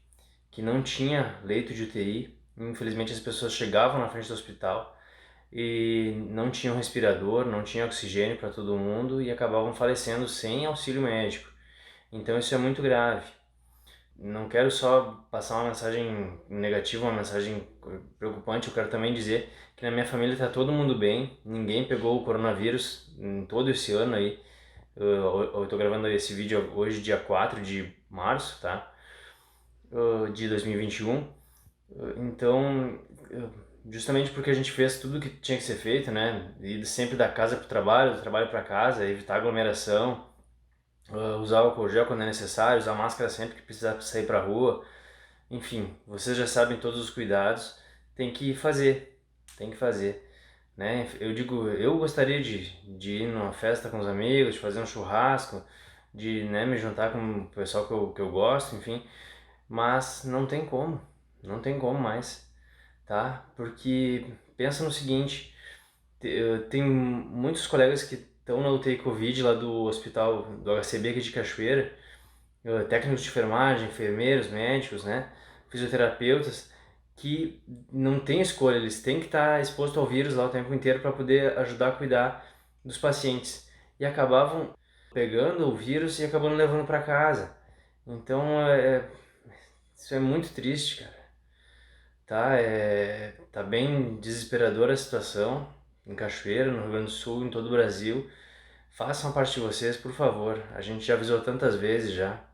que não tinha leito de UTI. Infelizmente as pessoas chegavam na frente do hospital e não tinham respirador, não tinha oxigênio para todo mundo e acabavam falecendo sem auxílio médico. Então isso é muito grave. Não quero só passar uma mensagem negativa, uma mensagem preocupante, eu quero também dizer que na minha família está todo mundo bem, ninguém pegou o coronavírus em todo esse ano aí. Eu estou gravando esse vídeo hoje, dia 4 de março, tá? De 2021. Então, justamente porque a gente fez tudo que tinha que ser feito, né? Ir sempre da casa para o trabalho, do trabalho para casa, evitar aglomeração, usar álcool gel quando é necessário, usar máscara sempre que precisar sair para a rua. Enfim, vocês já sabem todos os cuidados, tem que fazer, né? Eu gostaria de ir numa festa com os amigos, de fazer um churrasco, de, né, me juntar com o pessoal que eu gosto, enfim, mas não tem como mais, tá? Porque pensa no seguinte, tem muitos colegas que estão na UTI Covid lá do hospital do HCB aqui de Cachoeira, técnicos de enfermagem, enfermeiros, médicos, né, fisioterapeutas, que não tem escolha, eles têm que estar expostos ao vírus lá o tempo inteiro para poder ajudar a cuidar dos pacientes. E acabavam pegando o vírus e acabando levando para casa. Então, isso é muito triste, cara. Tá bem desesperadora a situação em Cachoeira, no Rio Grande do Sul, em todo o Brasil. Façam parte de vocês, por favor. A gente já avisou tantas vezes já,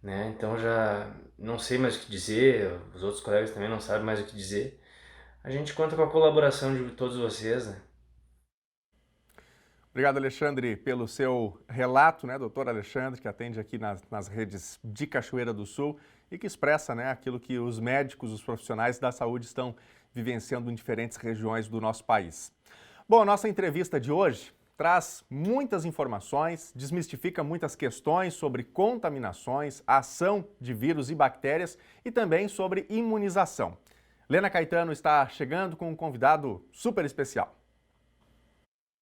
né? Então já não sei mais o que dizer, os outros colegas também não sabem mais o que dizer. A gente conta com a colaboração de todos vocês, né? Obrigado, Alexandre, pelo seu relato, né, doutor Alexandre, que atende aqui nas redes de Cachoeira do Sul e que expressa, né, aquilo que os médicos, os profissionais da saúde estão vivenciando em diferentes regiões do nosso país. Bom, a nossa entrevista de hoje traz muitas informações, desmistifica muitas questões sobre contaminações, ação de vírus e bactérias e também sobre imunização. Lena Caetano está chegando com um convidado super especial.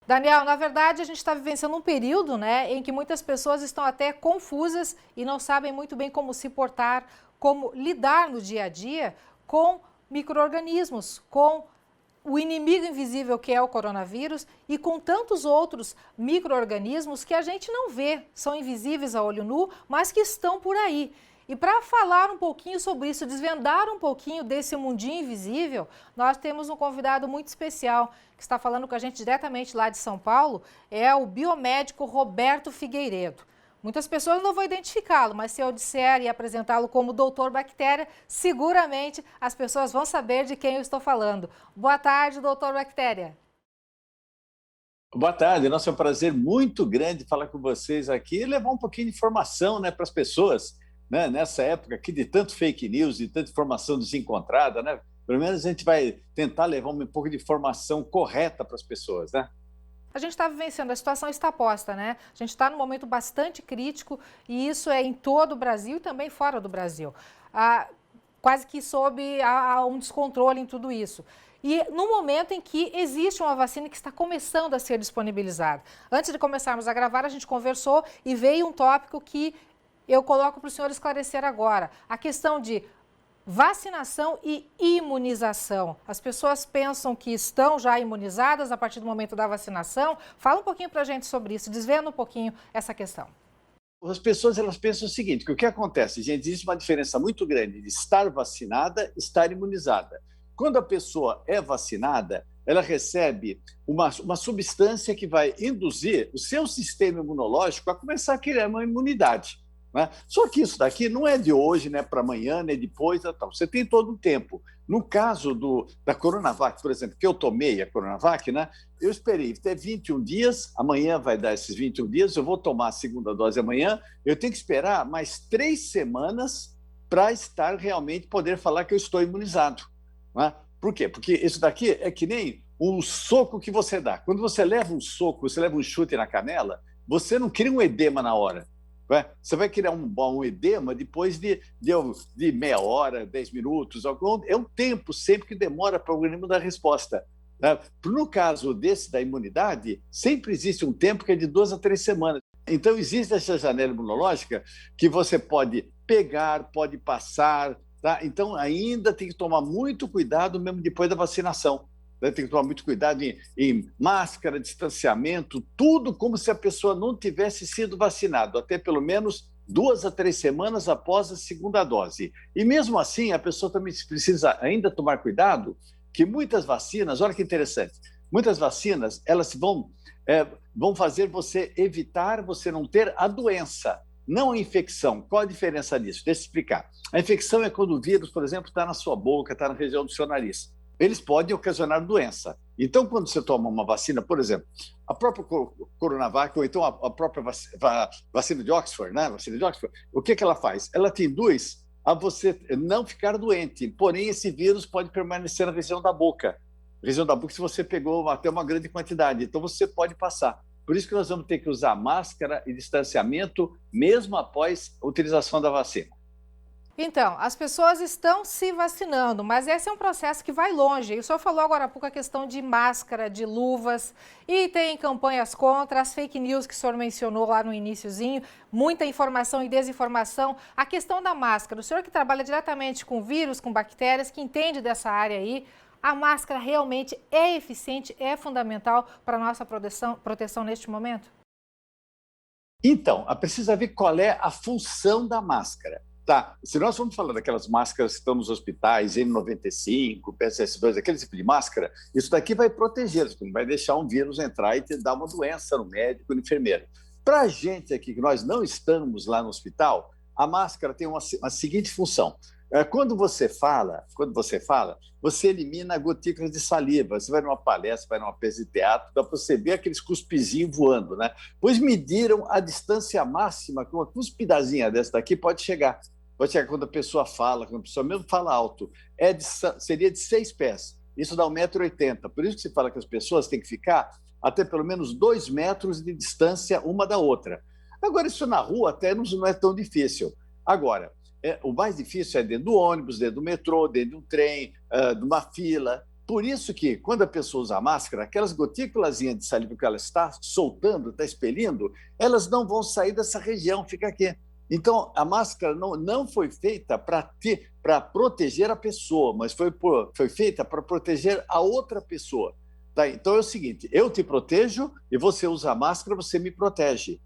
Daniel, na verdade a gente está vivenciando um período, né, em que muitas pessoas estão até confusas e não sabem muito bem como se portar, como lidar no dia a dia com micro-organismos, com o inimigo invisível que é o coronavírus e com tantos outros micro-organismos que a gente não vê, são invisíveis a olho nu, mas que estão por aí. E para falar um pouquinho sobre isso, desvendar um pouquinho desse mundinho invisível, nós temos um convidado muito especial que está falando com a gente diretamente lá de São Paulo, é o biomédico Roberto Figueiredo. Muitas pessoas não vão identificá-lo, mas se eu disser e apresentá-lo como Doutor Bactéria, seguramente as pessoas vão saber de quem eu estou falando. Boa tarde, Doutor Bactéria. Boa tarde, nosso é um prazer muito grande falar com vocês aqui e levar um pouquinho de informação, né, para as pessoas, né, nessa época aqui de tanto fake news e tanta informação desencontrada, né? Pelo menos a gente vai tentar levar um pouco de informação correta para as pessoas, né? A gente está vivenciando, a situação está posta, né? A gente está num momento bastante crítico e isso é em todo o Brasil e também fora do Brasil. Quase que sob um descontrole em tudo isso. E no momento em que existe uma vacina que está começando a ser disponibilizada. Antes de começarmos a gravar, a gente conversou e veio um tópico que eu coloco para o senhor esclarecer agora. A questão de vacinação e imunização. As pessoas pensam que estão já imunizadas a partir do momento da vacinação. Fala um pouquinho para a gente sobre isso, desvenda um pouquinho essa questão. As pessoas elas pensam o seguinte, que o que acontece, gente, existe uma diferença muito grande de estar vacinada e estar imunizada. Quando a pessoa é vacinada, ela recebe uma substância que vai induzir o seu sistema imunológico a começar a criar uma imunidade. Né? Só que isso daqui não é de hoje, né, para amanhã, nem depois, tal. Você tem todo o tempo. No caso da Coronavac, por exemplo, que eu tomei a Coronavac, né, eu esperei até 21 dias, amanhã vai dar esses 21 dias, eu vou tomar a segunda dose amanhã, eu tenho que esperar mais 3 semanas para estar realmente poder falar que eu estou imunizado. Né? Por quê? Porque isso daqui é que nem um soco que você dá. Quando você leva um soco, você leva um chute na canela, você não cria um edema na hora. Você vai criar um edema depois de meia hora, 10 minutos. É um tempo sempre que demora para o organismo dar resposta. No caso desse da imunidade, sempre existe um tempo que é de 2 a 3 semanas. Então, existe essa janela imunológica que você pode pegar, pode passar. Tá? Então, ainda tem que tomar muito cuidado mesmo depois da vacinação. Tem que tomar muito cuidado em máscara, distanciamento, tudo como se a pessoa não tivesse sido vacinada, até pelo menos 2 a 3 semanas após a segunda dose. E mesmo assim, a pessoa também precisa ainda tomar cuidado que muitas vacinas, olha que interessante, muitas vacinas elas vão fazer você evitar você não ter a doença, não a infecção. Qual a diferença disso? Deixa eu explicar. A infecção é quando o vírus, por exemplo, está na sua boca, está na região do seu nariz. Eles podem ocasionar doença. Então, quando você toma uma vacina, por exemplo, a própria Coronavac, ou então a própria vacina de Oxford, né? Vacina de Oxford, o que ela faz? Ela te induz a você não ficar doente, porém esse vírus pode permanecer na região da boca. Região da boca, se você pegou até uma grande quantidade, então você pode passar. Por isso que nós vamos ter que usar máscara e distanciamento, mesmo após a utilização da vacina. Então, as pessoas estão se vacinando, mas esse é um processo que vai longe. E o senhor falou agora há pouco a questão de máscara, de luvas, e tem campanhas contra, as fake news que o senhor mencionou lá no iniciozinho, muita informação e desinformação. A questão da máscara, o senhor que trabalha diretamente com vírus, com bactérias, que entende dessa área aí, a máscara realmente é eficiente, é fundamental para a nossa proteção neste momento? Então, precisa ver qual é a função da máscara. Tá, se nós vamos falar daquelas máscaras que estão nos hospitais, N95, PSS2, aquele tipo de máscara, isso daqui vai proteger, não vai deixar um vírus entrar e te dar uma doença no médico, no enfermeiro. Para a gente aqui, que nós não estamos lá no hospital, a máscara tem uma seguinte função. Quando você fala, você elimina gotículas de saliva. Você vai numa palestra, vai numa peça de teatro, dá para você ver aqueles cuspizinhos voando, né? Pois mediram a distância máxima que uma cuspidazinha dessa daqui pode chegar. Pode chegar quando a pessoa fala, quando a pessoa mesmo fala alto. Seria de 6 pés. Isso dá 1,80 m. Por isso que se fala que as pessoas têm que ficar até pelo menos 2 metros de distância uma da outra. Agora, isso na rua até não é tão difícil. Agora, o mais difícil é dentro do ônibus, dentro do metrô, dentro de um trem, de uma fila. Por isso que, quando a pessoa usa a máscara, aquelas gotículas de saliva que ela está soltando, está expelindo, elas não vão sair dessa região, fica aqui. Então, a máscara não foi feita para proteger a pessoa, mas foi feita para proteger a outra pessoa. Tá? Então, é o seguinte, eu te protejo e você usa a máscara, você me protege.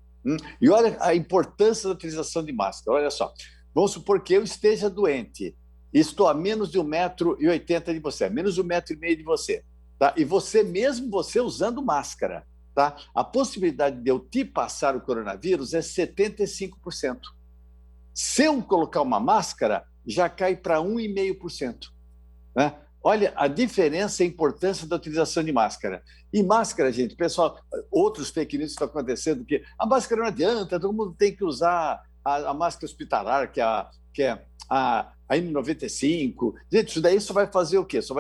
E olha a importância da utilização de máscara. Olha só, vamos supor que eu esteja doente e estou a menos de 1,80 m de você, a menos de 1,5 m de você. Tá? E você usando máscara. Tá? A possibilidade de eu te passar o coronavírus é 75%. Se eu colocar uma máscara, já cai para 1,5%. Né? Olha a diferença e a importância da utilização de máscara. E máscara, gente, pessoal, outros fake news estão acontecendo, que a máscara não adianta, todo mundo tem que usar a máscara hospitalar, que é a N95. Gente, isso daí só vai fazer o quê? Só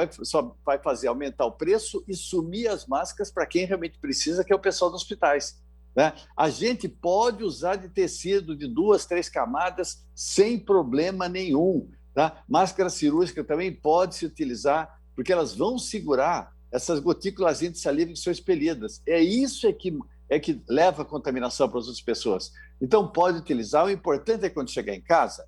vai fazer aumentar o preço e sumir as máscaras para quem realmente precisa, que é o pessoal dos hospitais. Né? A gente pode usar de tecido de 2, 3 camadas sem problema nenhum. Tá? Máscara cirúrgica também pode se utilizar, porque elas vão segurar essas gotículas de saliva que são expelidas. É isso que leva a contaminação para as outras pessoas. Então, pode utilizar. O importante é quando chegar em casa,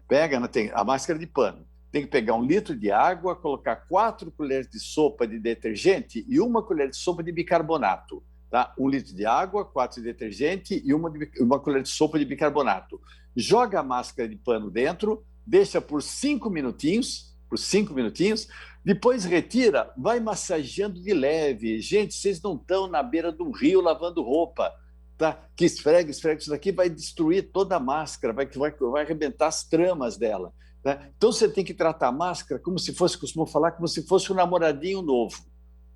pega, tem a máscara de pano, tem que pegar 1 litro de água, colocar 4 colheres de sopa de detergente e 1 colher de sopa de bicarbonato. Tá? 1 litro de água, 4 de detergente e 1 colher de sopa de bicarbonato. Joga a máscara de pano dentro, deixa por 5 minutinhos, depois retira, vai massageando de leve. Gente, vocês não estão na beira do rio lavando roupa. Tá? Que esfrega, isso daqui vai destruir toda a máscara, vai arrebentar as tramas dela. Tá? Então você tem que tratar a máscara como se fosse, costumo falar, como se fosse um namoradinho novo.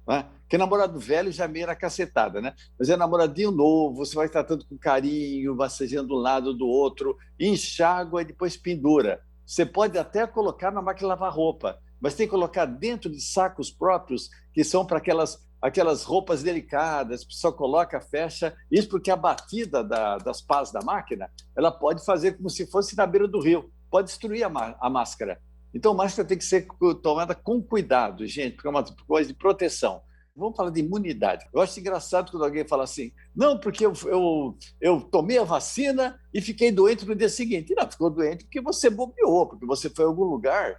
Né? Porque namorado velho já meio era cacetada, né? Mas é namoradinho novo, você vai tratando com carinho, massageando um lado do outro, enxágua e depois pendura. Você pode até colocar na máquina de lavar roupa, mas tem que colocar dentro de sacos próprios, que são para aquelas roupas delicadas, só coloca, fecha. Isso porque a batida das pás da máquina, ela pode fazer como se fosse na beira do rio, pode destruir a máscara. Então, a máscara tem que ser tomada com cuidado, gente, porque é uma coisa de proteção. Vamos falar de imunidade. Eu acho engraçado quando alguém fala assim, não, porque eu tomei a vacina e fiquei doente no dia seguinte. Não, ficou doente porque você bobeou, porque você foi a algum lugar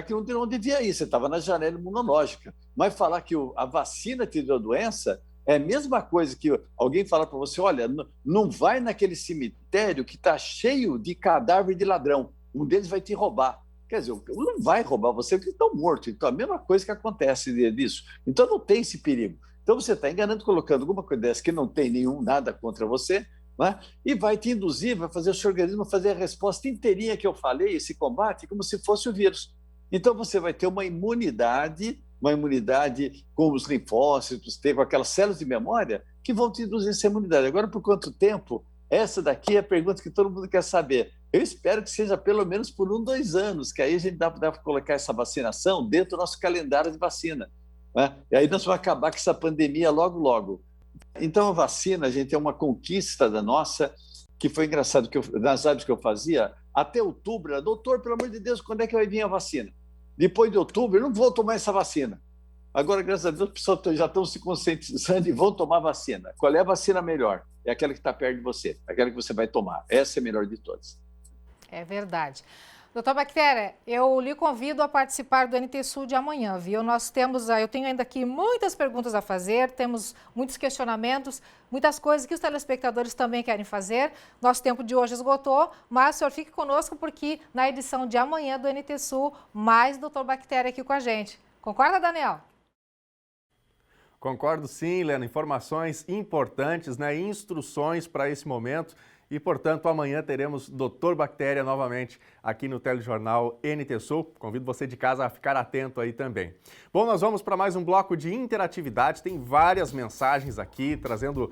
que não devia ir, você estava na janela imunológica. Mas falar que a vacina te deu a doença é a mesma coisa que alguém falar para você, olha, não vai naquele cemitério que está cheio de cadáver de ladrão, um deles vai te roubar. Quer dizer, não vai roubar você porque estão mortos. Então, a mesma coisa que acontece disso. Então, não tem esse perigo. Então, você está enganando, colocando alguma coisa dessa que não tem nada contra você, né? E vai te induzir, vai fazer o seu organismo fazer a resposta inteirinha que eu falei, esse combate, como se fosse o vírus. Então, você vai ter uma imunidade com os linfócitos, com aquelas células de memória que vão te induzir essa imunidade. Agora, por quanto tempo? Essa daqui é a pergunta que todo mundo quer saber. Eu espero que seja pelo menos por 1, 2 anos, que aí a gente dá para colocar essa vacinação dentro do nosso calendário de vacina. Né? E aí nós vamos acabar com essa pandemia logo, logo. Então, a vacina, gente, é uma conquista da nossa, que foi engraçado, nas lives que eu fazia, até outubro, doutor, pelo amor de Deus, quando é que vai vir a vacina? Depois de outubro, eu não vou tomar essa vacina. Agora, graças a Deus, as pessoas já estão se conscientizando e vão tomar vacina. Qual é a vacina melhor? É aquela que está perto de você, aquela que você vai tomar. Essa é a melhor de todas. É verdade. Doutor Bactéria, eu lhe convido a participar do NT Sul de amanhã, viu? Eu tenho ainda aqui muitas perguntas a fazer, temos muitos questionamentos, muitas coisas que os telespectadores também querem fazer. Nosso tempo de hoje esgotou, mas o senhor fique conosco porque na edição de amanhã do NT Sul, mais doutor Bactéria aqui com a gente. Concorda, Daniel? Concordo sim, Lena. Informações importantes, né? Instruções para esse momento. E, portanto, amanhã teremos Dr. Bactéria novamente aqui no telejornal NT Sul. Convido você de casa a ficar atento aí também. Bom, nós vamos para mais um bloco de interatividade. Tem várias mensagens aqui, trazendo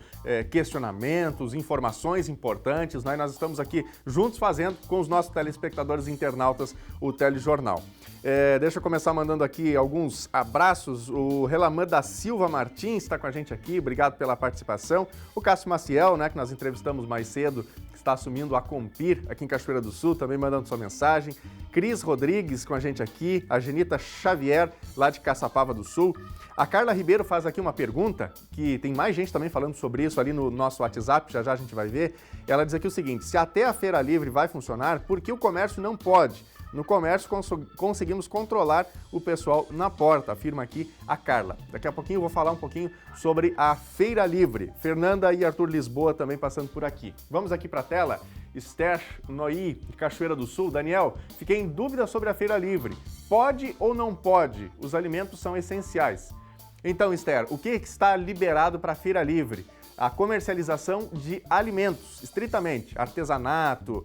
questionamentos, informações importantes. Nós estamos aqui juntos fazendo com os nossos telespectadores e internautas o telejornal. Deixa eu começar mandando aqui alguns abraços. O Relamã da Silva Martins está com a gente aqui, obrigado pela participação. O Cássio Maciel, né, que nós entrevistamos mais cedo, que está assumindo a Compir aqui em Cachoeira do Sul, também mandando sua mensagem. Cris Rodrigues com a gente aqui, a Genita Xavier, lá de Caçapava do Sul. A Carla Ribeiro faz aqui uma pergunta, que tem mais gente também falando sobre isso ali no nosso WhatsApp, já já a gente vai ver. Ela diz aqui o seguinte: se até a Feira Livre vai funcionar, por que o comércio não pode? No comércio conseguimos controlar o pessoal na porta, afirma aqui a Carla. Daqui a pouquinho eu vou falar um pouquinho sobre a Feira Livre. Fernanda e Arthur Lisboa também passando por aqui. Vamos aqui para a tela. Esther Noí, Cachoeira do Sul. Daniel, fiquei em dúvida sobre a Feira Livre. Pode ou não pode? Os alimentos são essenciais. Então, Esther, o que está liberado para a Feira Livre? A comercialização de alimentos, estritamente, artesanato,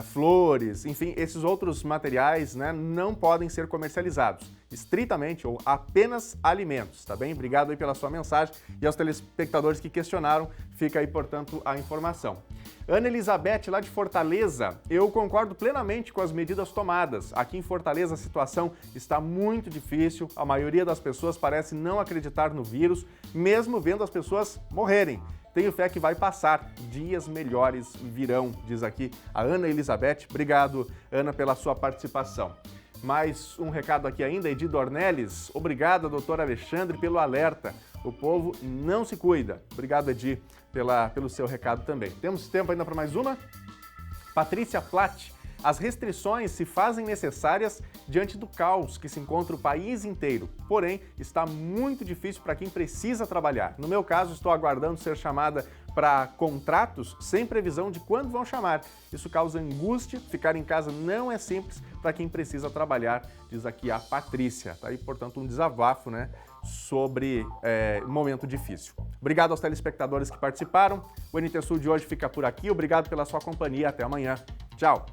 flores, enfim, esses outros materiais, né, não podem ser comercializados, estritamente ou apenas alimentos, tá bem? Obrigado aí pela sua mensagem e aos telespectadores que questionaram, fica aí, portanto, a informação. Ana Elizabeth, lá de Fortaleza, eu concordo plenamente com as medidas tomadas. Aqui em Fortaleza a situação está muito difícil, a maioria das pessoas parece não acreditar no vírus, mesmo vendo as pessoas morrerem. Tenho fé que vai passar, dias melhores virão, diz aqui a Ana Elizabeth. Obrigado, Ana, pela sua participação. Mais um recado aqui ainda, Edi Dornelles. Obrigado, doutor Alexandre, pelo alerta. O povo não se cuida. Obrigado, Edi, pelo seu recado também. Temos tempo ainda para mais uma? Patrícia Platt. As restrições se fazem necessárias diante do caos que se encontra o país inteiro. Porém, está muito difícil para quem precisa trabalhar. No meu caso, estou aguardando ser chamada para contratos sem previsão de quando vão chamar. Isso causa angústia. Ficar em casa não é simples para quem precisa trabalhar, diz aqui a Patrícia. Tá aí, portanto, um desabafo, né, sobre um momento difícil. Obrigado aos telespectadores que participaram. O NT Sul de hoje fica por aqui. Obrigado pela sua companhia. Até amanhã. Tchau!